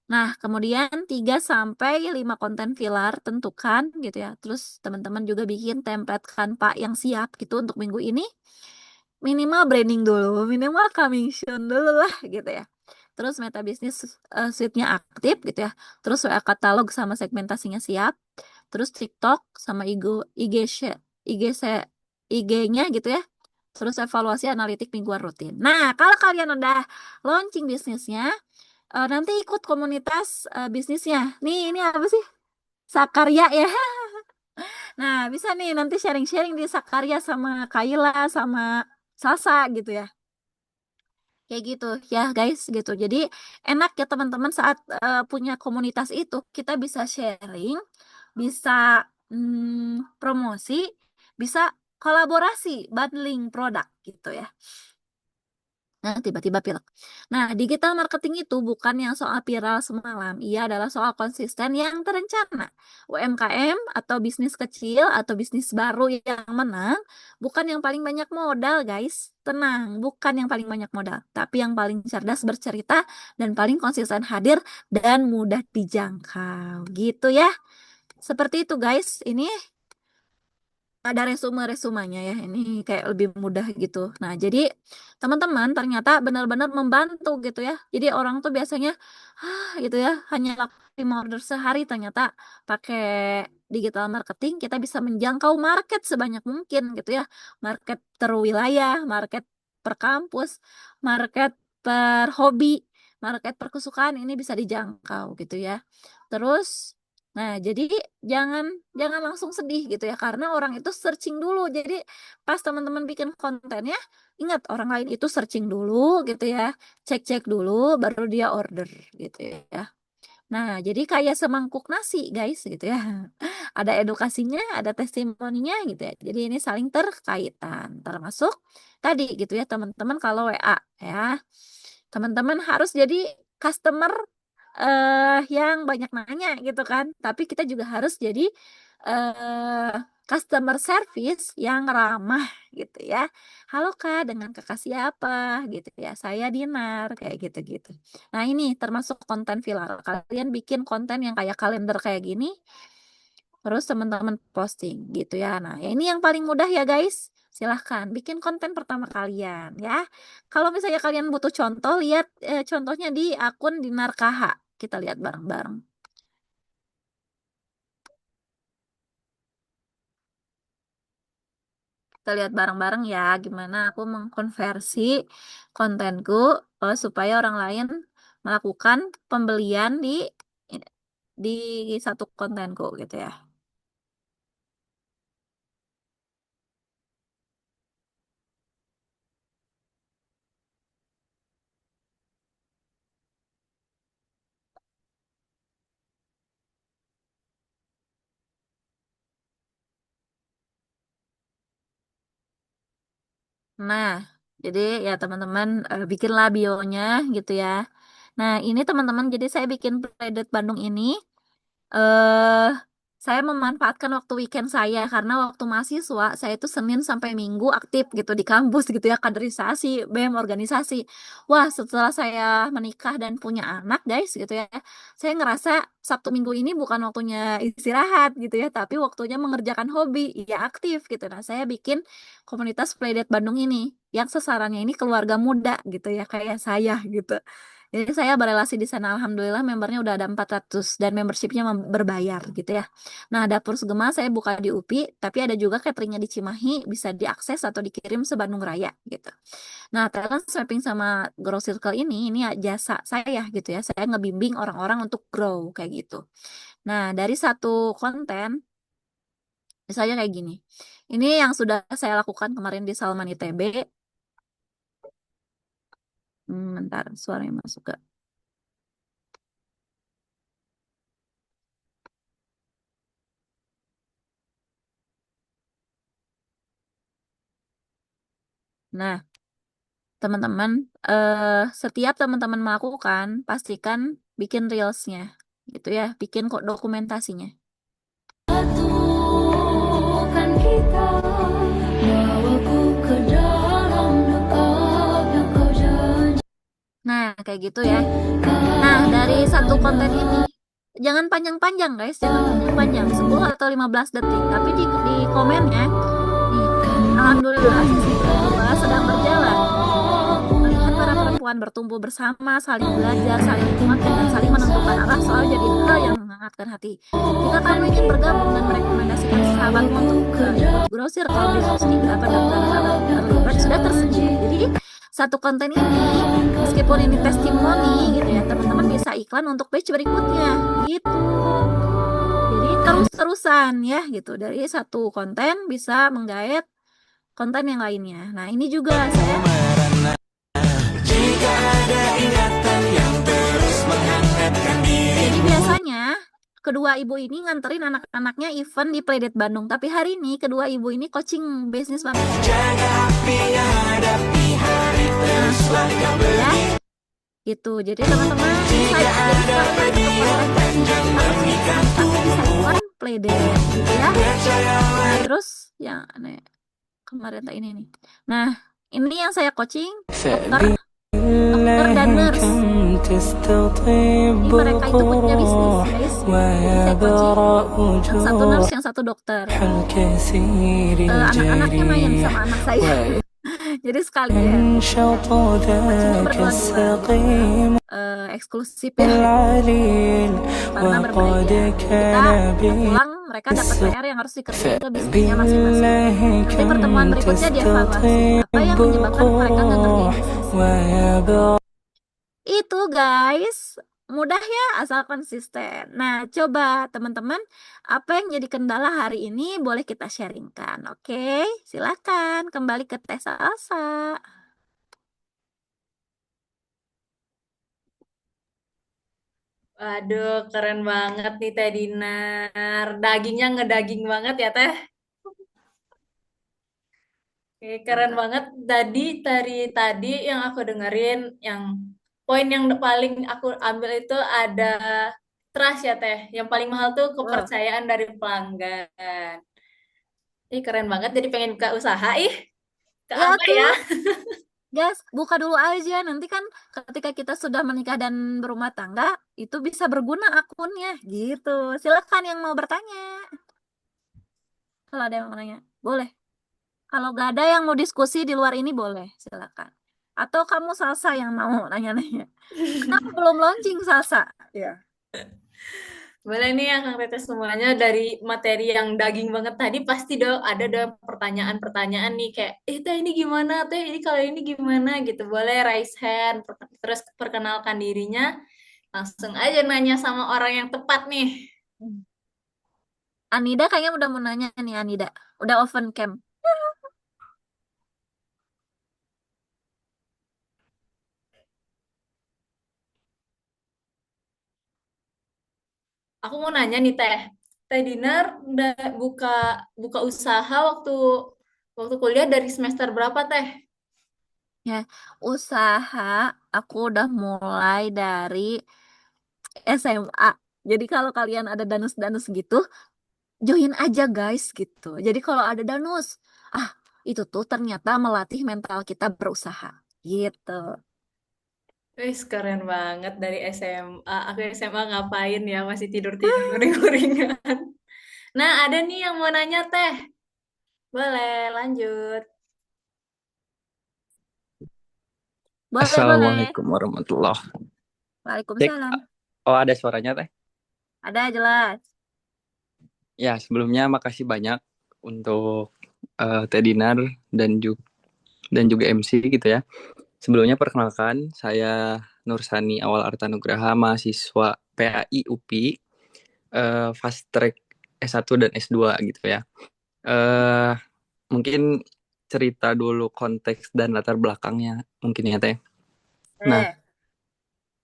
Nah, kemudian 3 sampai 5 konten filler tentukan gitu ya. Terus teman-teman juga bikin template Canva yang siap gitu untuk minggu ini. Minimal branding dulu, minimal coming soon dulu lah gitu ya. Terus meta bisnis suite-nya aktif gitu ya. Terus WA katalog sama segmentasinya siap. Terus TikTok sama IG-nya gitu ya. Terus evaluasi analitik mingguan rutin. Nah, kalau kalian udah launching bisnisnya, nanti ikut komunitas bisnisnya. Nih, ini apa sih? Sakarya ya. Nah, bisa nih nanti sharing-sharing di Sakarya sama Kaila sama Salsa gitu ya. Kayak gitu ya guys gitu. Jadi enak ya teman-teman saat punya komunitas itu kita bisa sharing, bisa promosi, bisa kolaborasi, bundling produk gitu ya. Nah, tiba-tiba pilek. Nah, digital marketing itu bukan yang soal viral semalam. Ia adalah soal konsisten yang terencana. UMKM atau bisnis kecil atau bisnis baru yang menang bukan yang paling banyak modal, guys. Tenang, bukan yang paling banyak modal, tapi yang paling cerdas bercerita dan paling konsisten hadir dan mudah dijangkau. Gitu ya. Seperti itu, guys. Ini ada resume-resumanya ya. Ini kayak lebih mudah gitu. Nah, jadi teman-teman ternyata benar-benar membantu gitu ya. Jadi orang tuh biasanya gitu ya, hanya lakukan 5 order sehari, ternyata pakai digital marketing kita bisa menjangkau market sebanyak mungkin gitu ya. Market per wilayah, market per kampus, market per hobi, market per kesukaan ini bisa dijangkau gitu ya. Terus nah, jadi jangan jangan langsung sedih gitu ya karena orang itu searching dulu. Jadi pas teman-teman bikin kontennya, ingat orang lain itu searching dulu gitu ya. Cek-cek dulu baru dia order gitu ya. Nah, jadi kayak semangkuk nasi, guys gitu ya. Ada edukasinya, ada testimoninya gitu ya. Jadi ini saling terkaitan. Termasuk tadi gitu ya, teman-teman kalau WA ya. Teman-teman harus jadi customer yang banyak nanya gitu kan. Tapi kita juga harus jadi eh customer service yang ramah gitu ya. Halo Kak, dengan Kakak siapa gitu ya. Saya Dinar kayak gitu-gitu. Nah, ini termasuk konten viral. Kalian bikin konten yang kayak kalender kayak gini, terus teman-teman posting gitu ya. Nah, ya ini yang paling mudah ya guys. Silahkan bikin konten pertama kalian ya. Kalau misalnya kalian butuh contoh, lihat contohnya di akun Dinar KH. Kita lihat bareng-bareng. Kita lihat bareng-bareng ya, gimana aku mengkonversi kontenku supaya orang lain melakukan pembelian di satu kontenku gitu ya. Nah, jadi ya teman-teman bikinlah bionya gitu ya. Nah, ini teman-teman, jadi saya bikin Playdate Bandung ini eh saya memanfaatkan waktu weekend saya karena waktu mahasiswa saya itu Senin sampai Minggu aktif gitu di kampus gitu ya, kaderisasi, BEM, organisasi. Wah, setelah saya menikah dan punya anak, guys gitu ya, saya ngerasa Sabtu Minggu ini bukan waktunya istirahat gitu ya, tapi waktunya mengerjakan hobi, ya aktif gitu. Nah, saya bikin komunitas Playdate Bandung ini yang sasarannya ini keluarga muda gitu ya, kayak saya gitu. Jadi saya berelasi di sana, alhamdulillah membernya udah ada 400 dan membershipnya berbayar gitu ya. Nah, dapur Segema saya buka di UPI, tapi ada juga cateringnya di Cimahi, bisa diakses atau dikirim se Bandung Raya gitu. Nah, talent swapping sama Grow Circle ini ya jasa saya gitu ya. Saya ngebimbing orang-orang untuk grow kayak gitu. Nah, dari satu konten, misalnya kayak gini. Ini yang sudah saya lakukan kemarin di Salman ITB. Bentar, suaranya masuk gak? Nah, teman-teman, setiap teman-teman melakukan, pastikan bikin reelsnya, gitu ya, bikin kok dokumentasinya. Satukan kita, bawaku ke dalam dekapnya kau janji. Nah, kayak gitu ya. Nah, dari satu konten ini, jangan panjang-panjang guys, jangan panjang-panjang, 10 atau 15 detik. Tapi di komennya, nih, alhamdulillah sisi kedua sedang berjalan. Melihat para perempuan bertumbuh bersama, saling belajar, saling menguatkan, dan saling menentukan arah selalu jadi hal yang menghangatkan hati. Jika kamu ingin bergabung dan merekomendasikan sahabatmu untuk ikut grosir kalau bisnis di berapa daftar sahabat terlibat sudah tersedia. Jadi satu konten ini, meskipun ini testimoni gitu ya, teman-teman bisa iklan untuk page berikutnya gitu. Jadi terus-terusan ya gitu, dari satu konten bisa menggait konten yang lainnya. Nah, ini juga saya jadi biasanya kedua ibu ini nganterin anak-anaknya event di Playdate Bandung, tapi hari ini kedua ibu ini coaching bisnis banget. Ya, gitu. Jadi teman-teman bisa jadi kalian Playdate gitu ya. Nah, terus yang aneh kemarin tak ini nih. Nah, ini yang saya coaching dokter dan nurse. Ini mereka itu punya bisnis guys. Saya coaching yang satu nurse, yang satu dokter. Anak-anaknya main sama anak saya. Jadi sekalian eksklusif ya, karena berbeda. Kita pulang mereka dapat PR yang harus dikerjain ke bisnisnya masing-masing. Nanti pertemuan berikutnya dievaluasi apa yang menyebabkan mereka nggak ngerjain bisnis. Itu guys, mudah ya asal konsisten. Nah, coba teman-teman, apa yang jadi kendala hari ini boleh kita sharingkan. Oke, silakan kembali ke Teh Salsa. Waduh, keren banget nih Teh Dinar. Dagingnya ngedaging banget ya Teh. Oke, keren Mantap. banget. Tadi yang aku dengerin, yang poin yang paling aku ambil itu ada trust ya Teh. Yang paling mahal tuh Wow. kepercayaan dari pelanggan. Ih, keren banget. Jadi pengen buka usaha. Ih, ke Ya apa ya? tuh, guys, buka dulu aja. Nanti kan ketika kita sudah menikah dan berumah tangga, itu bisa berguna akunnya gitu. Silakan yang mau bertanya. Kalau ada yang mau nanya, boleh. Kalau nggak ada yang mau diskusi di luar ini, boleh. Silakan. Atau kamu Salsa yang mau nanya-nanya. Kenapa belum launching Salsa? Ya. Boleh nih ya Kang Tete semuanya dari materi yang daging banget tadi pasti dong ada pertanyaan-pertanyaan nih kayak teh ini gimana teh ini kalau ini gimana gitu boleh raise hand terus perkenalkan dirinya langsung aja nanya sama orang yang tepat nih. Anida kayaknya udah mau nanya nih, Anida. Udah open cam. Aku mau nanya nih Teh Dinar udah buka buka usaha waktu waktu kuliah dari semester berapa Teh? Ya, usaha aku udah mulai dari SMA. Jadi kalau kalian ada danus-danus gitu, join aja guys gitu. Jadi kalau ada danus, ah itu tuh ternyata melatih mental kita berusaha gitu. Wih, keren banget dari SMA. Aku SMA ngapain ya? Masih tidur-tidur uring-uringan. Nah, ada nih yang mau nanya, Teh. Boleh, lanjut. Boleh, boleh. Assalamualaikum warahmatullah. Cek. Waalaikumsalam. Oh, ada suaranya teh. Ada jelas. Ya, sebelumnya makasih banyak untuk Teh Dinar dan juga MC gitu ya. Sebelumnya perkenalkan, saya Nursani Awal Artanugraha, mahasiswa PAI UPI, fast track S1 dan S2 gitu ya. Mungkin cerita dulu konteks dan latar belakangnya mungkin ya Teh. Nah,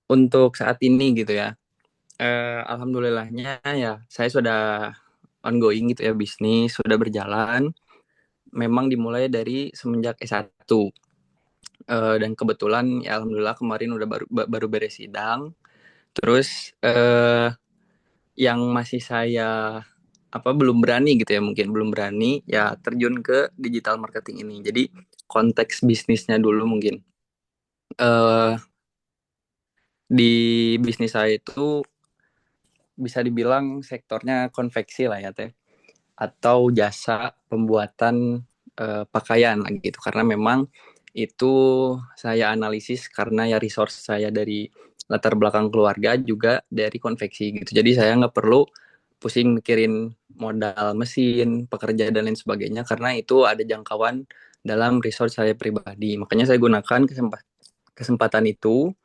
untuk saat ini gitu ya, alhamdulillahnya ya saya sudah ongoing gitu ya, bisnis sudah berjalan. Memang dimulai dari semenjak S1. Dan kebetulan ya alhamdulillah kemarin udah baru beres sidang. Terus yang masih saya belum berani gitu ya, mungkin belum berani ya terjun ke digital marketing ini. Jadi konteks bisnisnya dulu mungkin. di bisnis saya itu bisa dibilang sektornya konveksi lah ya teh, atau jasa pembuatan pakaian lah gitu, karena memang itu saya analisis karena ya resource saya dari latar belakang keluarga juga dari konveksi gitu, jadi saya nggak perlu pusing mikirin modal mesin, pekerja dan lain sebagainya, karena itu ada jangkauan dalam resource saya pribadi. Makanya saya gunakan kesempatan itu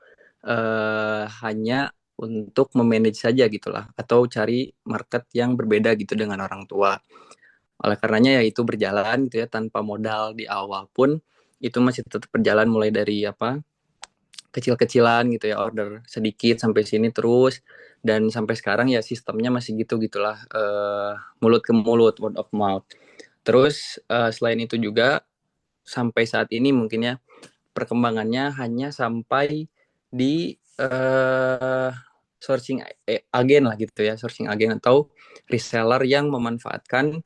hanya untuk memanage saja gitulah, atau cari market yang berbeda gitu dengan orang tua. Oleh karenanya ya itu berjalan gitu ya, tanpa modal di awal pun itu masih tetap berjalan, mulai dari apa, kecil-kecilan gitu ya, order sedikit sampai sini terus, dan sampai sekarang ya sistemnya masih gitu gitulah, mulut ke mulut, word of mouth. Terus selain itu juga sampai saat ini mungkin ya perkembangannya hanya sampai di sourcing agen lah gitu ya, sourcing agen atau reseller yang memanfaatkan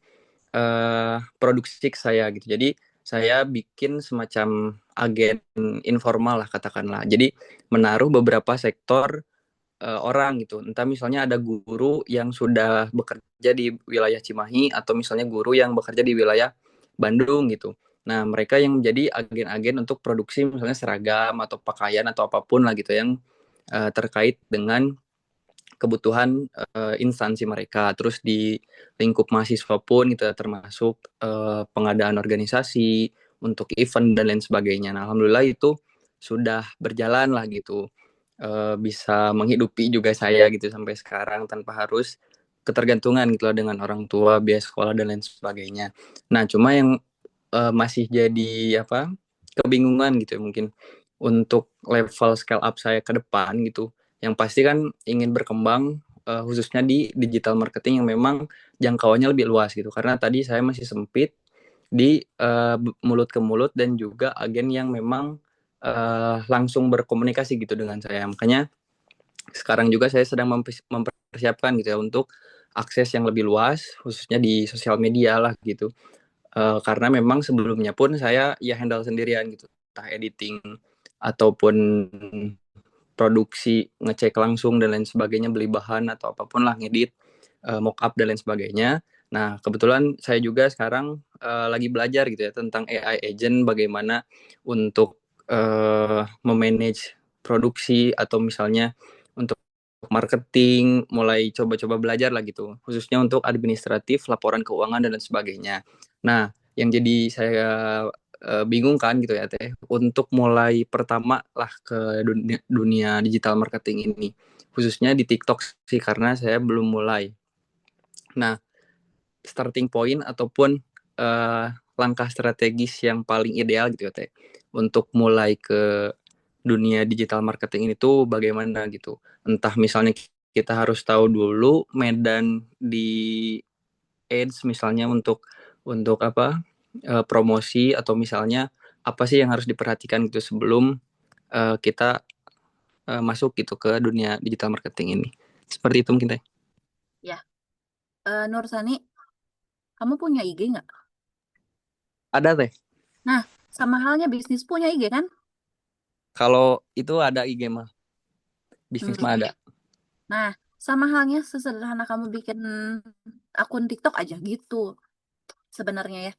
produksi saya gitu. Jadi saya bikin semacam agen informal lah katakanlah. Jadi menaruh beberapa sektor orang gitu. Entah misalnya ada guru yang sudah bekerja di wilayah Cimahi, atau misalnya guru yang bekerja di wilayah Bandung gitu. Nah, mereka yang menjadi agen-agen untuk produksi misalnya seragam atau pakaian atau apapun lah gitu yang terkait dengan kebutuhan instansi mereka. Terus di lingkup mahasiswa pun gitu ya, termasuk pengadaan organisasi untuk event dan lain sebagainya. Nah, alhamdulillah itu sudah berjalan lah gitu. Bisa menghidupi juga saya gitu sampai sekarang tanpa harus ketergantungan gitu lah dengan orang tua, biaya sekolah dan lain sebagainya. Nah, cuma yang masih jadi apa, kebingungan gitu ya mungkin untuk level scale up saya ke depan gitu. Yang pasti kan ingin berkembang khususnya di digital marketing yang memang jangkauannya lebih luas gitu. Karena tadi saya masih sempit di mulut ke mulut dan juga agen yang memang langsung berkomunikasi gitu dengan saya. Makanya sekarang juga saya sedang mempersiapkan gitu ya untuk akses yang lebih luas khususnya di sosial media lah gitu. Karena memang sebelumnya pun saya ya handle sendirian gitu, entah editing ataupun produksi, ngecek langsung dan lain sebagainya, beli bahan atau apapun lah, ngedit, mockup dan lain sebagainya. Nah, kebetulan saya juga sekarang lagi belajar gitu ya tentang AI agent, bagaimana untuk memanage produksi atau misalnya untuk marketing, mulai coba-coba belajar lah gitu, khususnya untuk administratif, laporan keuangan dan lain sebagainya. Nah, yang jadi saya bingung kan gitu ya teh, untuk mulai pertama lah ke dunia digital marketing ini, khususnya di TikTok sih, karena saya belum mulai. Nah, starting point ataupun langkah strategis yang paling ideal gitu ya teh, untuk mulai ke dunia digital marketing ini tuh bagaimana gitu. Entah misalnya kita harus tahu dulu medan di ads misalnya untuk apa, promosi, atau misalnya apa sih yang harus diperhatikan gitu sebelum kita masuk gitu ke dunia digital marketing ini. Seperti itu mungkin teh. Ya, Nur Sani, kamu punya IG nggak? Ada teh. Nah, sama halnya bisnis punya IG kan? Kalau itu ada IG mah, bisnis mah Hmm. ada. Nah, sama halnya sesederhana kamu bikin akun TikTok aja gitu sebenarnya ya.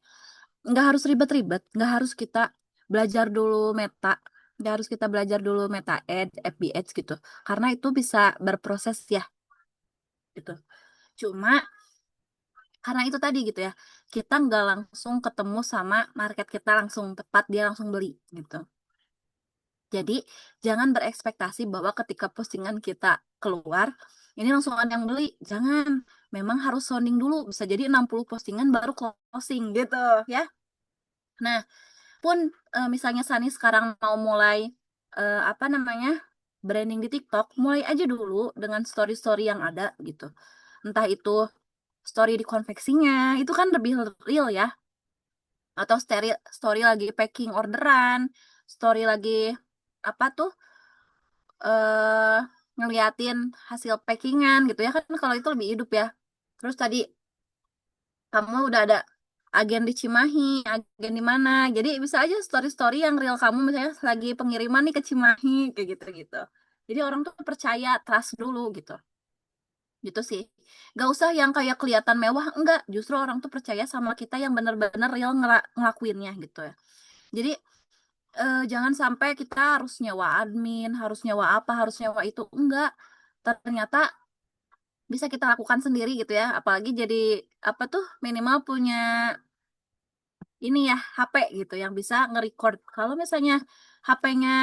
Nggak harus ribet-ribet, nggak harus kita belajar dulu Meta, nggak harus kita belajar dulu Meta Ads, FB Ads gitu. Karena itu bisa berproses ya gitu. Cuma karena itu tadi gitu ya, kita nggak langsung ketemu sama market kita langsung tepat dia langsung beli gitu. Jadi jangan berekspektasi bahwa ketika postingan kita keluar, ini langsung ada yang beli. Jangan. Memang harus sounding dulu. Bisa jadi 60 postingan baru closing gitu ya. Nah, pun misalnya Sani sekarang mau mulai apa namanya? Branding di TikTok, mulai aja dulu dengan story-story yang ada gitu. Entah itu story di konveksinya, itu kan lebih real ya. Atau story lagi packing orderan, story lagi apa tuh eh ngeliatin hasil packingan gitu ya kan kalau itu lebih hidup ya. Terus tadi kamu udah ada agen di Cimahi, agen di mana. Jadi bisa aja story-story yang real kamu misalnya lagi pengiriman nih ke Cimahi kayak gitu-gitu. Jadi orang tuh percaya, trust dulu gitu. Gitu sih. Gak usah yang kayak kelihatan mewah, enggak. Justru orang tuh percaya sama kita yang bener-bener real ngelakuinnya gitu ya. Jadi jangan sampai kita harus nyewa admin, harus nyewa apa, harus nyewa itu. Enggak. Ternyata bisa kita lakukan sendiri gitu ya. Apalagi jadi apa tuh minimal punya ini ya HP gitu yang bisa nge-record. Kalau misalnya HP-nya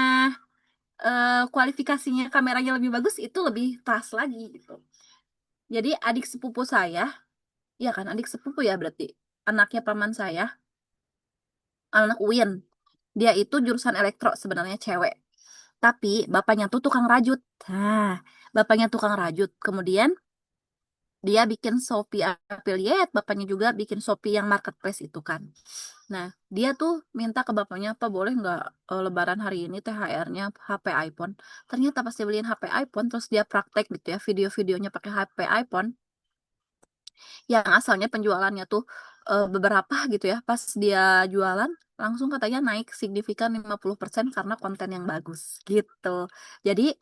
kualifikasinya kameranya lebih bagus, itu lebih trust lagi gitu. Jadi adik sepupu saya, ya kan adik sepupu ya berarti, anaknya paman saya, anak UIN. Dia itu jurusan elektro sebenarnya cewek. Tapi bapaknya tuh tukang rajut. Nah, bapaknya tukang rajut. Kemudian dia bikin Shopee affiliate, bapaknya juga bikin Shopee yang marketplace itu kan. Nah, dia tuh minta ke bapaknya, apa boleh nggak lebaran hari ini THR-nya HP iPhone. Ternyata pas dia beliin HP iPhone, terus dia praktek gitu ya, video-videonya pakai HP iPhone, yang asalnya penjualannya tuh beberapa gitu ya, pas dia jualan, langsung katanya naik signifikan 50% karena konten yang bagus gitu. Jadi,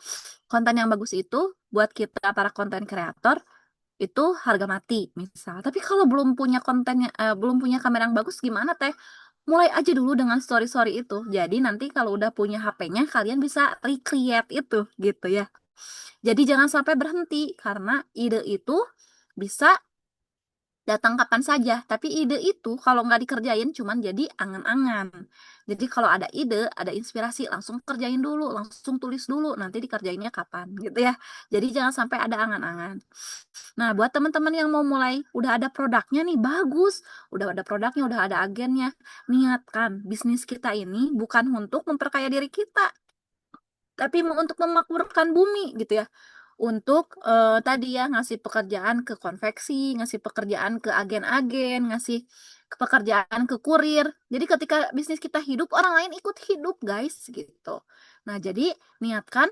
konten yang bagus itu buat kita para konten kreator, itu harga mati misal. Tapi kalau belum punya kontennya, belum punya kamera yang bagus gimana teh? Mulai aja dulu dengan story-story itu. Jadi nanti kalau udah punya HP-nya kalian bisa recreate itu gitu ya. Jadi jangan sampai berhenti karena ide itu bisa datang kapan saja. Tapi ide itu kalau nggak dikerjain cuman jadi angan-angan. Jadi kalau ada ide, ada inspirasi, langsung kerjain dulu, langsung tulis dulu, nanti dikerjainnya kapan gitu ya. Jadi jangan sampai ada angan-angan. Nah, buat teman-teman yang mau mulai, udah ada produknya nih, bagus. Udah ada produknya, udah ada agennya. Niatkan, bisnis kita ini bukan untuk memperkaya diri kita, tapi untuk memakmurkan bumi gitu ya. Untuk tadi ya ngasih pekerjaan ke konveksi, ngasih pekerjaan ke agen-agen, ngasih pekerjaan ke kurir. Jadi ketika bisnis kita hidup, orang lain ikut hidup, guys, gitu. Nah, jadi niatkan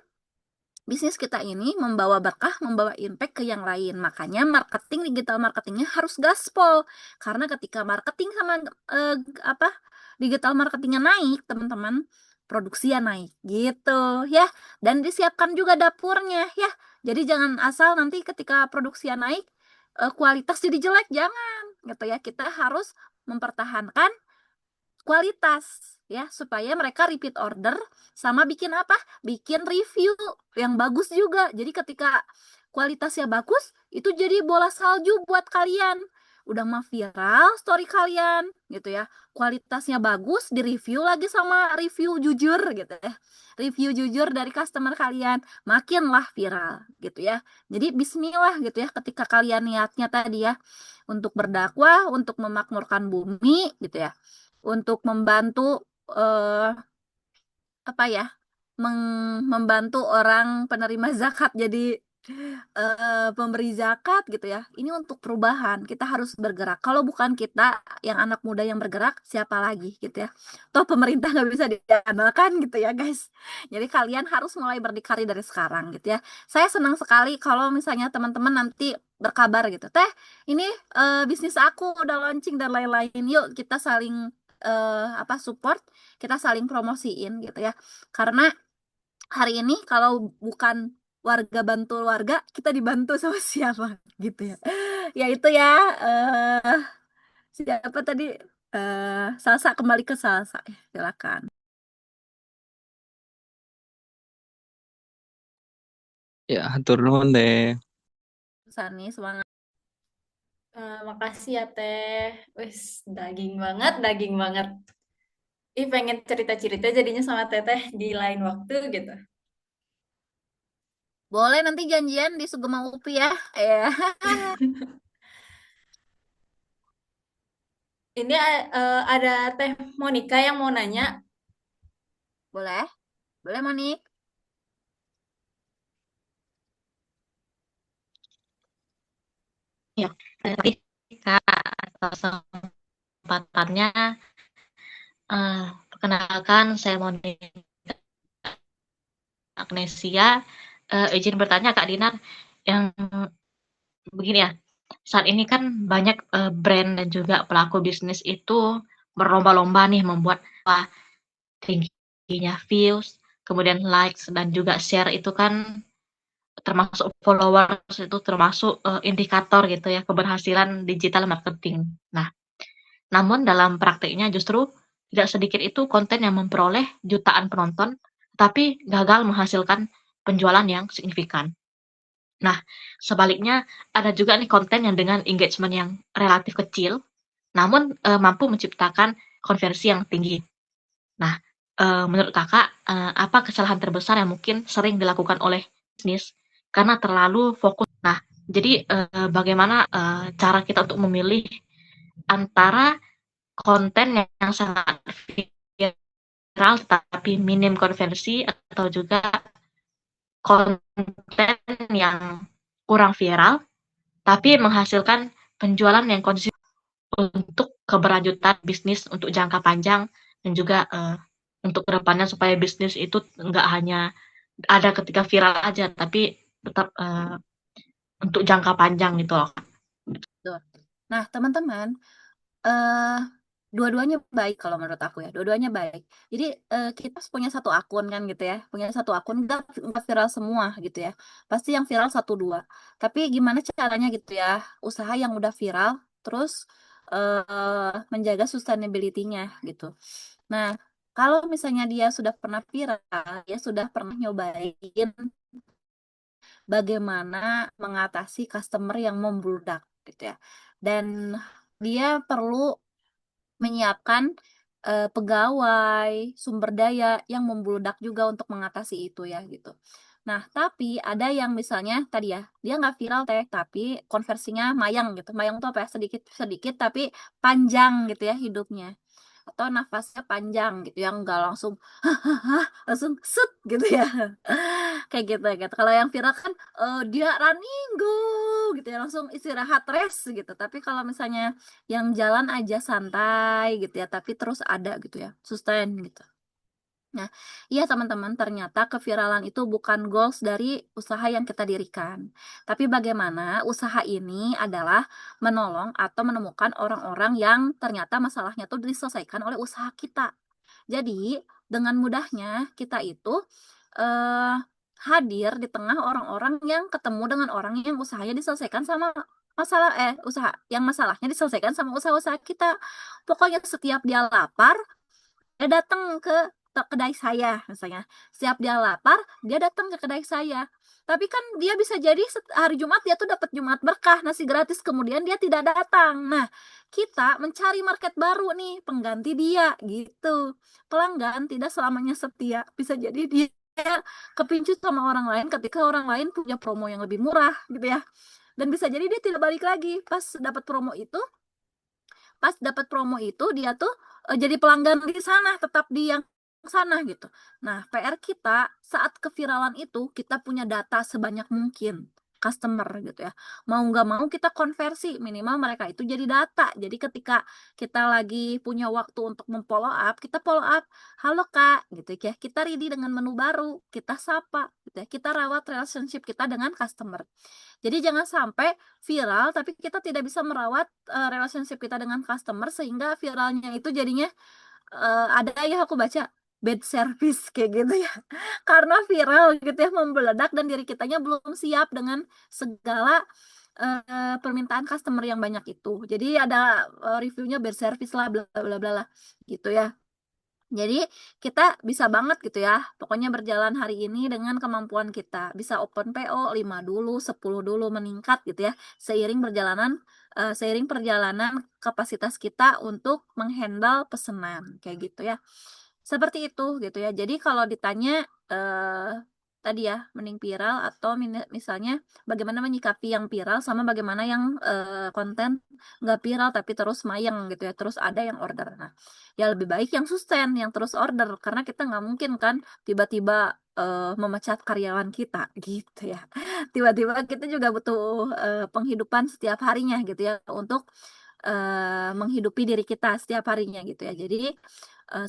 bisnis kita ini membawa berkah, membawa impact ke yang lain. Makanya digital marketingnya harus gaspol. Karena ketika marketing sama apa digital marketingnya naik, teman-teman, produksi ya naik gitu ya. Dan disiapkan juga dapurnya ya. Jadi jangan asal nanti ketika produksi naik kualitas jadi jelek, jangan gitu ya. Kita harus mempertahankan kualitas ya supaya mereka repeat order, sama bikin apa? Bikin review yang bagus juga. Jadi ketika kualitasnya bagus, itu jadi bola salju buat kalian. Udah mah viral story kalian gitu ya. Kualitasnya bagus, di review lagi sama review jujur gitu ya. Review jujur dari customer kalian, makinlah viral gitu ya. Jadi bismillah gitu ya, ketika kalian niatnya tadi ya untuk berdakwah, untuk memakmurkan bumi gitu ya, untuk membantu apa ya, membantu orang penerima zakat jadi pemberi zakat gitu ya. Ini untuk perubahan, kita harus bergerak. Kalau bukan kita yang anak muda yang bergerak, siapa lagi gitu ya. Toh pemerintah nggak bisa diandalkan gitu ya guys. Jadi kalian harus mulai berdikari dari sekarang gitu ya. Saya senang sekali kalau misalnya teman-teman nanti berkabar gitu, teh ini bisnis aku udah launching dan lain-lain, yuk kita saling support, kita saling promosiin gitu ya. Karena hari ini kalau bukan warga bantu warga, kita dibantu sama siapa gitu ya. Ya itu ya, eh siapa tadi, Salsa, kembali ke Salsa ya, silakan. Ya, hatur nuhun deh. Sani, semangat. Makasih ya Teh. Wes, daging banget, daging banget. Ih, pengen cerita-cerita jadinya sama Teteh di lain waktu gitu. Boleh nanti janjian di Sugema UPI ya. Ya. Ini ada Teh Monica yang mau nanya. Boleh? Boleh, Monik? Ya, tadi Kak, atas kesempatannya, perkenalkan saya Monica Agnesia. Izin bertanya Kak Dinar, yang begini ya, saat ini kan banyak brand dan juga pelaku bisnis itu berlomba-lomba nih membuat tingginya views, kemudian likes dan juga share itu kan termasuk followers itu termasuk indikator gitu ya keberhasilan digital marketing. Nah, namun dalam praktiknya justru tidak sedikit itu konten yang memperoleh jutaan penonton, tapi gagal menghasilkan penjualan yang signifikan. Nah, sebaliknya ada juga nih konten yang dengan engagement yang relatif kecil, namun mampu menciptakan konversi yang tinggi. Nah, menurut Kakak, apa kesalahan terbesar yang mungkin sering dilakukan oleh bisnis karena terlalu fokus. Nah, jadi bagaimana cara kita untuk memilih antara konten yang sangat viral tapi minim konversi atau juga konten yang kurang viral tapi menghasilkan penjualan yang konsisten untuk keberlanjutan bisnis untuk jangka panjang dan juga untuk kedepannya supaya bisnis itu nggak hanya ada ketika viral aja tapi tetap untuk jangka panjang gitu loh. Tuh. Nah, teman-teman, eh dua-duanya baik kalau menurut aku ya. Dua-duanya baik. Jadi kita punya satu akun kan gitu ya. Punya satu akun nggak viral semua gitu ya. Pasti yang viral satu dua. Tapi gimana caranya gitu ya? Usaha yang udah viral terus menjaga sustainability-nya gitu. Nah, kalau misalnya dia sudah pernah viral, dia sudah pernah nyobain bagaimana mengatasi customer yang membludak gitu ya. Dan dia perlu menyiapkan pegawai, sumber daya yang membludak juga untuk mengatasi itu ya gitu. Nah, tapi ada yang misalnya tadi ya, dia nggak viral teh, tapi konversinya mayang gitu. Mayang tuh apa ya? Sedikit-sedikit tapi panjang gitu ya hidupnya. Atau nafasnya panjang gitu, yang nggak langsung langsung set gitu ya. Kayak gitu. Kalau yang viral kan dia running go gitu ya, langsung istirahat rest gitu. Tapi kalau misalnya yang jalan aja santai gitu ya, tapi terus ada gitu ya, sustain gitu. Nah, iya teman-teman, ternyata keviralan itu bukan goals dari usaha yang kita dirikan. Tapi bagaimana usaha ini adalah menolong atau menemukan orang-orang yang ternyata masalahnya tuh diselesaikan oleh usaha kita. Jadi, dengan mudahnya kita itu eh, hadir di tengah orang-orang yang ketemu dengan orang yang usahanya diselesaikan sama usaha yang masalahnya diselesaikan sama usaha-usaha kita. Pokoknya setiap dia lapar, dia datang ke kedai saya misalnya. Setiap dia lapar, dia datang ke kedai saya. Tapi kan dia bisa jadi hari Jumat dia tuh dapat Jumat berkah, nasi gratis, kemudian dia tidak datang. Nah, kita mencari market baru nih, pengganti dia gitu. Pelanggan tidak selamanya setia. Bisa jadi dia kepincut sama orang lain ketika orang lain punya promo yang lebih murah gitu ya. Dan bisa jadi dia tidak balik lagi pas dapat promo itu dia tuh jadi pelanggan di sana, tetap di yang sana gitu. Nah, PR kita saat keviralan itu kita punya data sebanyak mungkin customer gitu ya. Mau nggak mau kita konversi, minimal mereka itu jadi data. Jadi ketika kita lagi punya waktu untuk memfollow up, kita follow up, halo Kak, gitu ya. Kita ready dengan menu baru, kita sapa, gitu ya. Kita rawat relationship kita dengan customer. Jadi jangan sampai viral tapi kita tidak bisa merawat relationship kita dengan customer sehingga viralnya itu jadinya ada ya aku baca bad service kayak gitu ya. Karena viral gitu ya membeledak dan diri kitanya belum siap dengan segala permintaan customer yang banyak itu. Jadi ada reviewnya bad service lah bla bla bla lah gitu ya. Jadi kita bisa banget gitu ya, pokoknya berjalan hari ini dengan kemampuan kita. Bisa open PO 5 dulu, 10 dulu meningkat gitu ya, seiring perjalanan kapasitas kita untuk menghandle pesanan kayak gitu ya. Seperti itu gitu ya. Jadi kalau ditanya tadi ya mending viral atau misalnya bagaimana menyikapi yang viral sama bagaimana yang konten nggak viral tapi terus mayang gitu ya, terus ada yang order. Nah, ya lebih baik yang sustain, yang terus order karena kita nggak mungkin kan tiba-tiba memecat karyawan kita gitu ya. Tiba-tiba kita juga butuh penghidupan setiap harinya gitu ya untuk menghidupi diri kita setiap harinya gitu ya. Jadi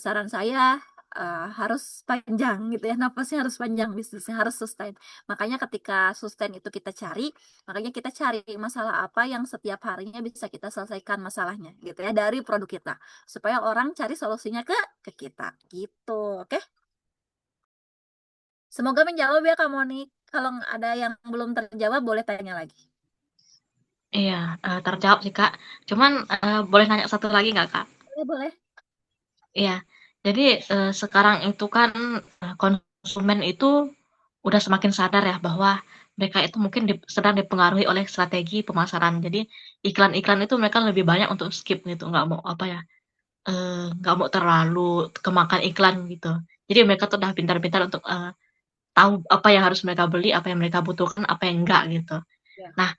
saran saya harus panjang gitu ya, napasnya harus panjang, bisnisnya harus sustain. Makanya ketika sustain itu kita cari, makanya kita cari masalah apa yang setiap harinya bisa kita selesaikan masalahnya gitu ya dari produk kita, supaya orang cari solusinya ke kita gitu, oke? Semoga menjawab ya Kak Monik. Kalau ada yang belum terjawab boleh tanya lagi. Iya, terjawab sih, Kak. Cuman, boleh nanya satu lagi nggak, Kak? Boleh. Iya. Jadi, sekarang itu kan, konsumen itu udah semakin sadar ya bahwa mereka itu mungkin sedang dipengaruhi oleh strategi pemasaran. Jadi, iklan-iklan itu mereka lebih banyak untuk skip gitu, nggak mau apa ya, nggak mau terlalu kemakan iklan gitu. Jadi mereka tuh udah pintar-pintar untuk, tahu apa yang harus mereka beli, apa yang mereka butuhkan, apa yang enggak gitu. Ya. Nah,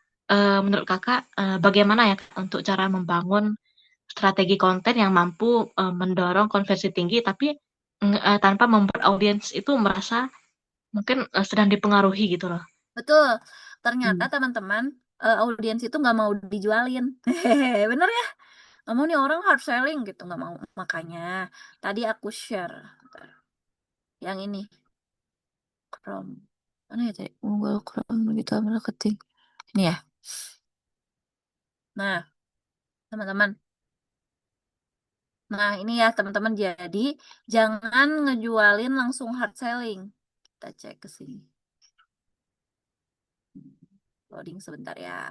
menurut Kakak, bagaimana ya untuk cara membangun strategi konten yang mampu, mendorong konversi tinggi tapi, tanpa membuat audiens itu merasa mungkin, sedang dipengaruhi gitu loh? Betul. Ternyata Hmm. teman-teman, audiens itu nggak mau dijualin. Bener ya? Nggak mau nih orang hard selling gitu, nggak mau. Makanya tadi aku share. Bentar. Yang ini. Chrome. Mana ya tadi? Google Chrome gitu marketing. Ini ya. Nah, teman-teman. Nah, ini ya teman-teman. Jadi, jangan ngejualin langsung hard selling. Kita cek ke sini. Loading sebentar ya.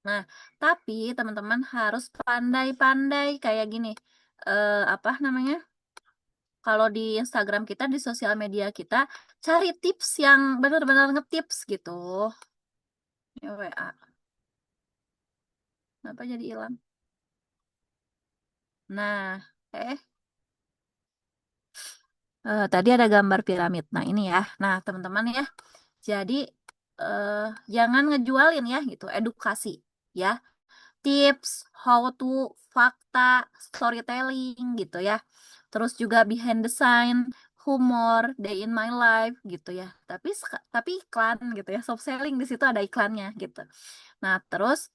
Nah, tapi teman-teman harus pandai-pandai kayak gini. Apa namanya? Kalau di Instagram kita, di sosial media kita, cari tips yang benar-benar ngetips gitu. Ini WA. Kenapa jadi hilang? Nah, tadi ada gambar piramid. Nah, ini ya. Nah, teman-teman ya. Jadi, jangan ngejualin ya gitu, edukasi ya. Tips, how to, fakta, storytelling gitu ya. Terus juga behind the scene, humor, day in my life gitu ya. Tapi iklan gitu ya, soft selling di situ ada iklannya gitu. Nah, terus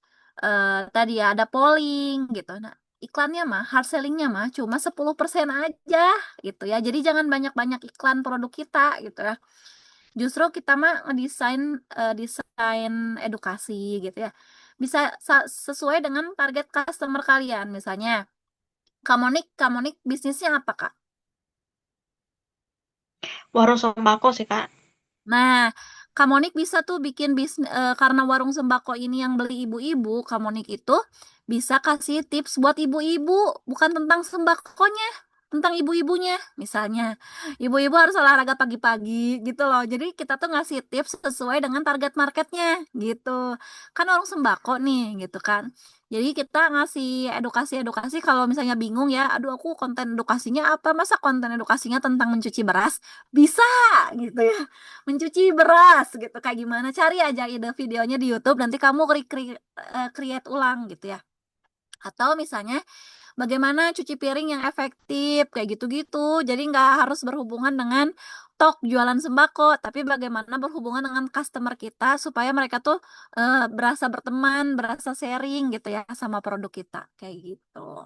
tadi ya ada polling gitu. Nah, iklannya mah, hard sellingnya mah cuma 10% aja gitu ya. Jadi jangan banyak-banyak iklan produk kita gitu ya. Justru kita mah ngedesain desain edukasi gitu ya. Bisa sesuai dengan target customer kalian. Misalnya, Kamonik bisnisnya apa, Kak? Warung sembako sih, Kak. Nah, Kamonik bisa tuh bikin bisnis karena warung sembako ini yang beli ibu-ibu, Kamonik itu bisa kasih tips buat ibu-ibu, bukan tentang sembakonya, tentang ibu-ibunya. Misalnya, ibu-ibu harus olahraga pagi-pagi gitu loh. Jadi kita tuh ngasih tips sesuai dengan target marketnya gitu. Kan warung sembako nih gitu kan. Jadi kita ngasih edukasi-edukasi kalau misalnya bingung ya, aduh aku konten edukasinya apa? Masa konten edukasinya tentang mencuci beras? Bisa gitu ya, mencuci beras gitu kayak gimana, cari aja ide videonya di YouTube, nanti kamu create ulang gitu ya. Atau misalnya bagaimana cuci piring yang efektif kayak gitu-gitu, jadi nggak harus berhubungan dengan tok jualan sembako, tapi bagaimana berhubungan dengan customer kita supaya mereka tuh berasa berteman, berasa sharing gitu ya sama produk kita kayak gitu.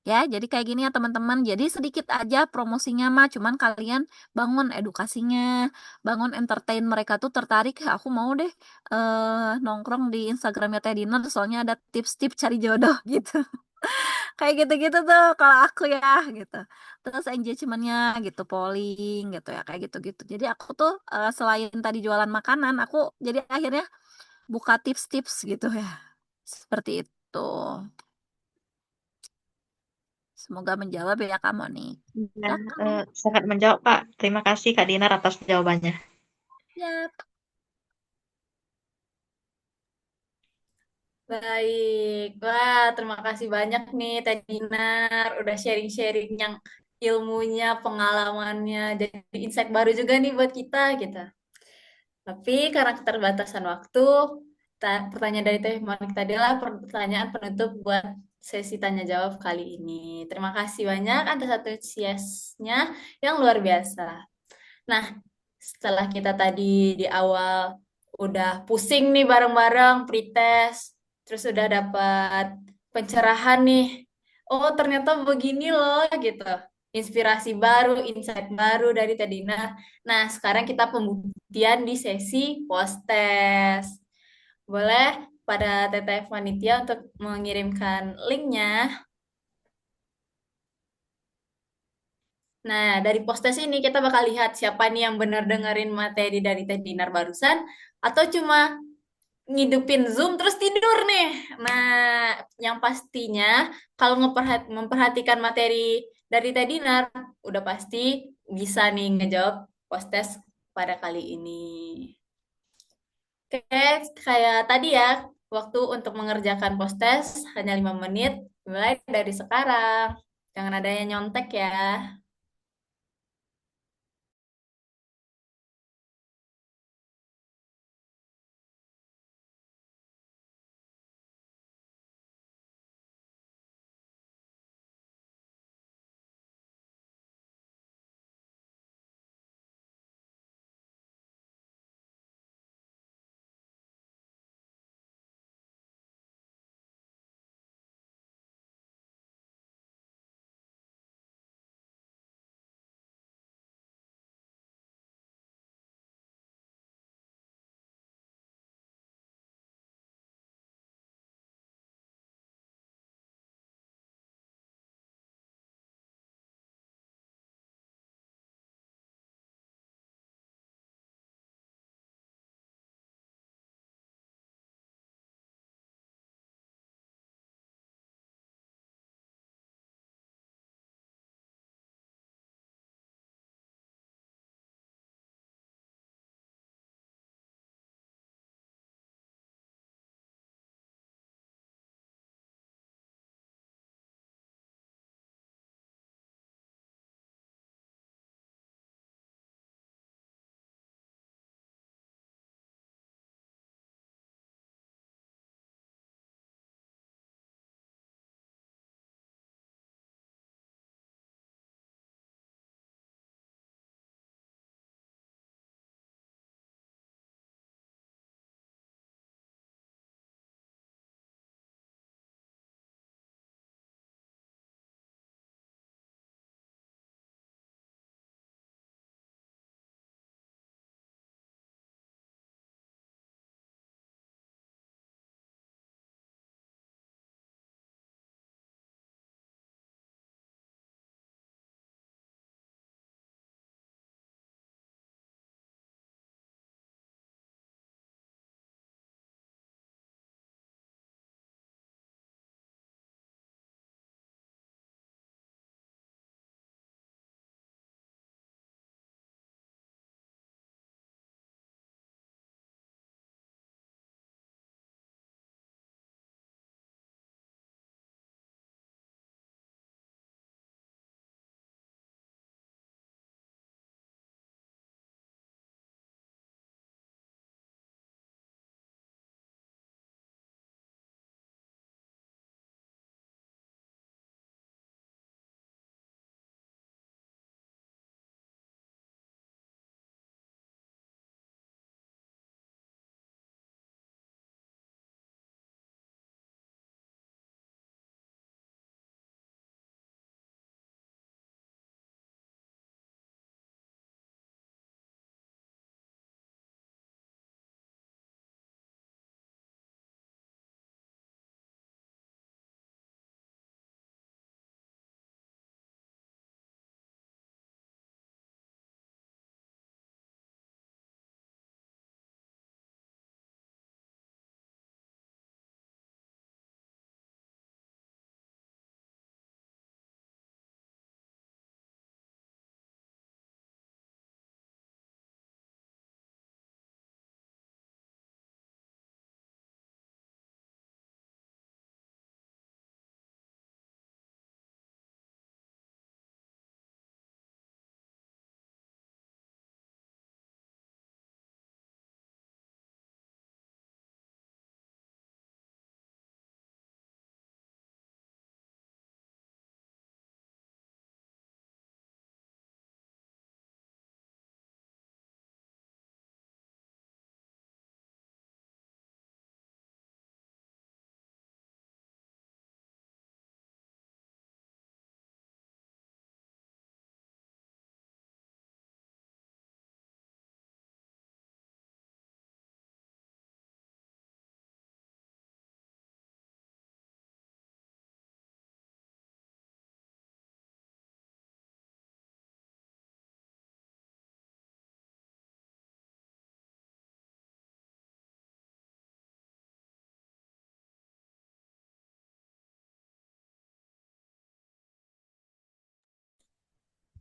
Ya, jadi kayak gini ya teman-teman. Jadi sedikit aja promosinya mah, cuman kalian bangun edukasinya, bangun entertain mereka tuh tertarik. Aku mau deh nongkrong di Instagramnya Teh Dinner, soalnya ada tips-tips cari jodoh gitu. Kayak gitu-gitu tuh kalau aku ya gitu. Terus engagementnya gitu, polling gitu ya, kayak gitu-gitu. Jadi aku tuh selain tadi jualan makanan, aku jadi akhirnya buka tips-tips gitu ya. Seperti itu. Semoga menjawab ya kamu nih. Iya, Oke. sangat menjawab, Kak. Terima kasih Kak Dinar atas jawabannya. Ya, Baik, wah terima kasih banyak nih Teh Dinar udah sharing-sharing yang ilmunya, pengalamannya, jadi insight baru juga nih buat kita gitu. Tapi karena keterbatasan waktu, pertanyaan dari Teh Monik tadi adalah pertanyaan penutup buat sesi tanya jawab kali ini. Terima kasih banyak atas antusiasnya yang luar biasa. Nah, setelah kita tadi di awal udah pusing nih bareng-bareng pretest, terus udah dapat pencerahan nih. Oh, ternyata begini loh gitu. Inspirasi baru, insight baru dari Tedina. Nah, sekarang kita pembuktian di sesi post test. Boleh pada TTF Panitia untuk mengirimkan linknya. Nah, dari postes ini kita bakal lihat siapa nih yang benar dengerin materi dari Teh Dinar barusan, atau cuma ngidupin Zoom terus tidur nih. Nah, yang pastinya kalau memperhatikan materi dari Teh Dinar, udah pasti bisa nih ngejawab postes pada kali ini. Oke, kayak tadi ya, waktu untuk mengerjakan postes hanya 5 menit, mulai dari sekarang. Jangan ada yang nyontek ya.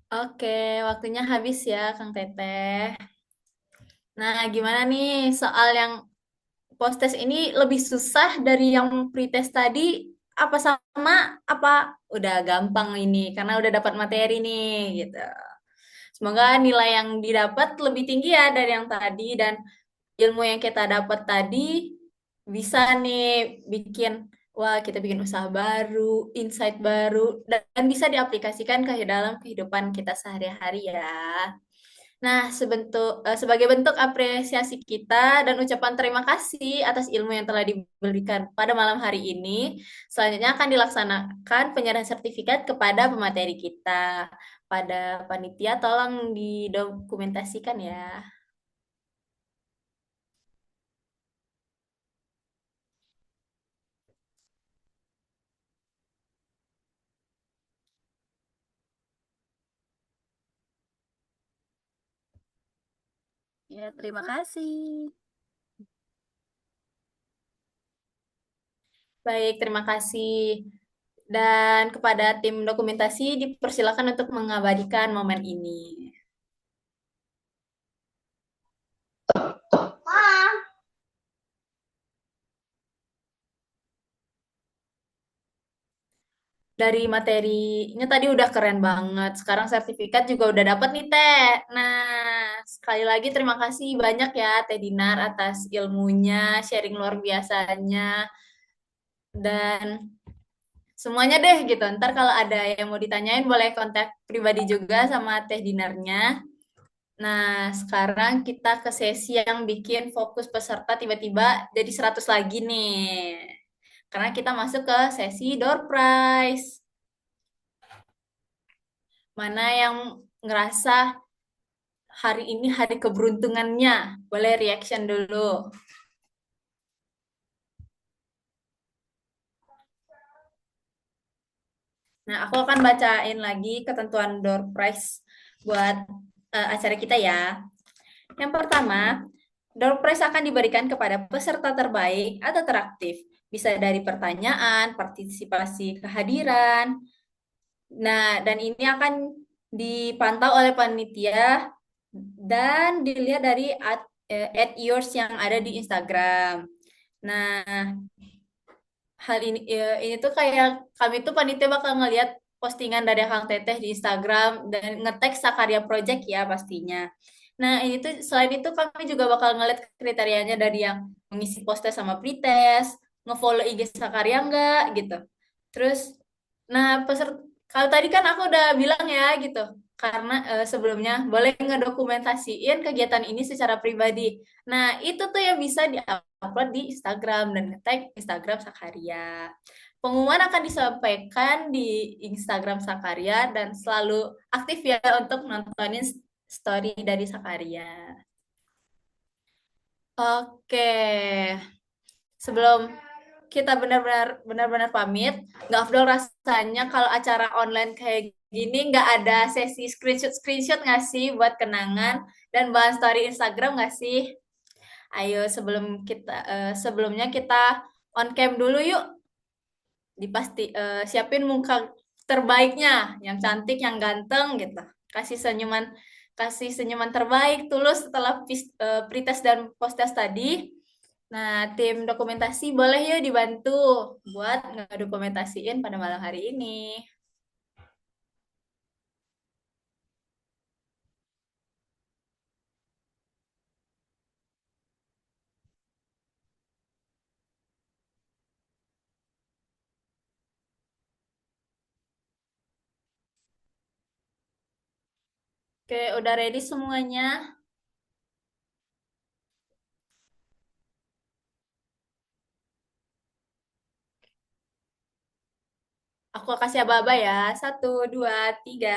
Oke, waktunya habis ya, Kang Teteh. Nah, gimana nih soal yang post-test ini lebih susah dari yang pre-test tadi? Apa sama? Apa udah gampang ini karena udah dapat materi nih gitu. Semoga nilai yang didapat lebih tinggi ya dari yang tadi dan ilmu yang kita dapat tadi bisa nih bikin wah kita bikin usaha baru, insight baru dan bisa diaplikasikan ke dalam kehidupan kita sehari-hari ya. Nah, sebagai bentuk apresiasi kita dan ucapan terima kasih atas ilmu yang telah diberikan pada malam hari ini, selanjutnya akan dilaksanakan penyerahan sertifikat kepada pemateri kita. Pada panitia, tolong didokumentasikan ya. Ya, terima kasih. Baik, terima kasih. Dan kepada tim dokumentasi dipersilakan untuk mengabadikan momen ini. Dari materinya tadi udah keren banget. Sekarang sertifikat juga udah dapat nih, Teh. Nah, sekali lagi terima kasih banyak ya, Teh Dinar, atas ilmunya, sharing luar biasanya, dan semuanya deh gitu. Ntar kalau ada yang mau ditanyain, boleh kontak pribadi juga sama Teh Dinarnya. Nah, sekarang kita ke sesi yang bikin fokus peserta tiba-tiba jadi 100 lagi nih. Karena kita masuk ke sesi door prize. Mana yang ngerasa hari ini hari keberuntungannya? Boleh reaction dulu. Nah, aku akan bacain lagi ketentuan door prize buat acara kita ya. Yang pertama, door prize akan diberikan kepada peserta terbaik atau teraktif. Bisa dari pertanyaan, partisipasi kehadiran. Nah, dan ini akan dipantau oleh panitia dan dilihat dari at yours yang ada di Instagram. Nah, hal ini tuh kayak kami tuh panitia bakal ngelihat postingan dari Kang Teteh di Instagram dan ngetek Sakarya Project ya pastinya. Nah, ini tuh selain itu kami juga bakal ngeliat kriterianya dari yang mengisi poster sama pretest, ngefollow IG Sakarya enggak gitu. Terus, nah kalau tadi kan aku udah bilang ya gitu, karena sebelumnya boleh ngedokumentasiin kegiatan ini secara pribadi. Nah, itu tuh yang bisa upload di Instagram dan tag Instagram Sakarya. Pengumuman akan disampaikan di Instagram Sakarya dan selalu aktif ya untuk nontonin story dari Sakarya. Oke, sebelum kita benar-benar pamit, nggak afdol rasanya kalau acara online kayak gini nggak ada sesi screenshot nggak sih buat kenangan dan bahan story Instagram nggak sih? Ayo sebelumnya kita on cam dulu yuk. Siapin muka terbaiknya, yang cantik, yang ganteng gitu. Kasih senyuman kasih senyuman terbaik tulus setelah pretest dan posttest tadi. Nah, tim dokumentasi boleh yuk dibantu buat ngedokumentasiin pada malam hari ini. Oke, udah ready semuanya? Aku kasih aba-aba ya. Satu, dua, tiga.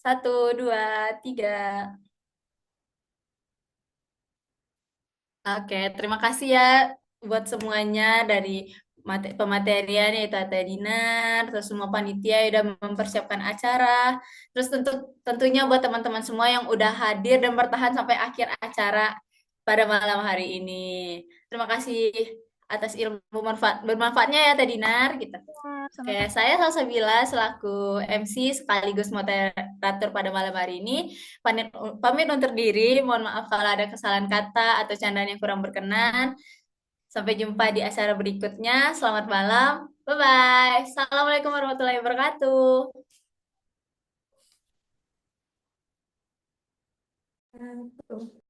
Satu, dua, tiga. Oke, terima kasih ya buat semuanya dari pematerian yaitu Teh Dinar, terus semua panitia yang udah mempersiapkan acara, terus tentunya buat teman-teman semua yang udah hadir dan bertahan sampai akhir acara pada malam hari ini. Terima kasih atas ilmu bermanfaatnya ya Teh Dinar gitu. Oke, Sama-sama. saya Salsabila selaku MC sekaligus moderator pada malam hari ini pamit, pamit undur diri. Mohon maaf kalau ada kesalahan kata atau candaan yang kurang berkenan. Sampai jumpa di acara berikutnya. Selamat malam. Bye-bye. Assalamualaikum warahmatullahi wabarakatuh. Tuh.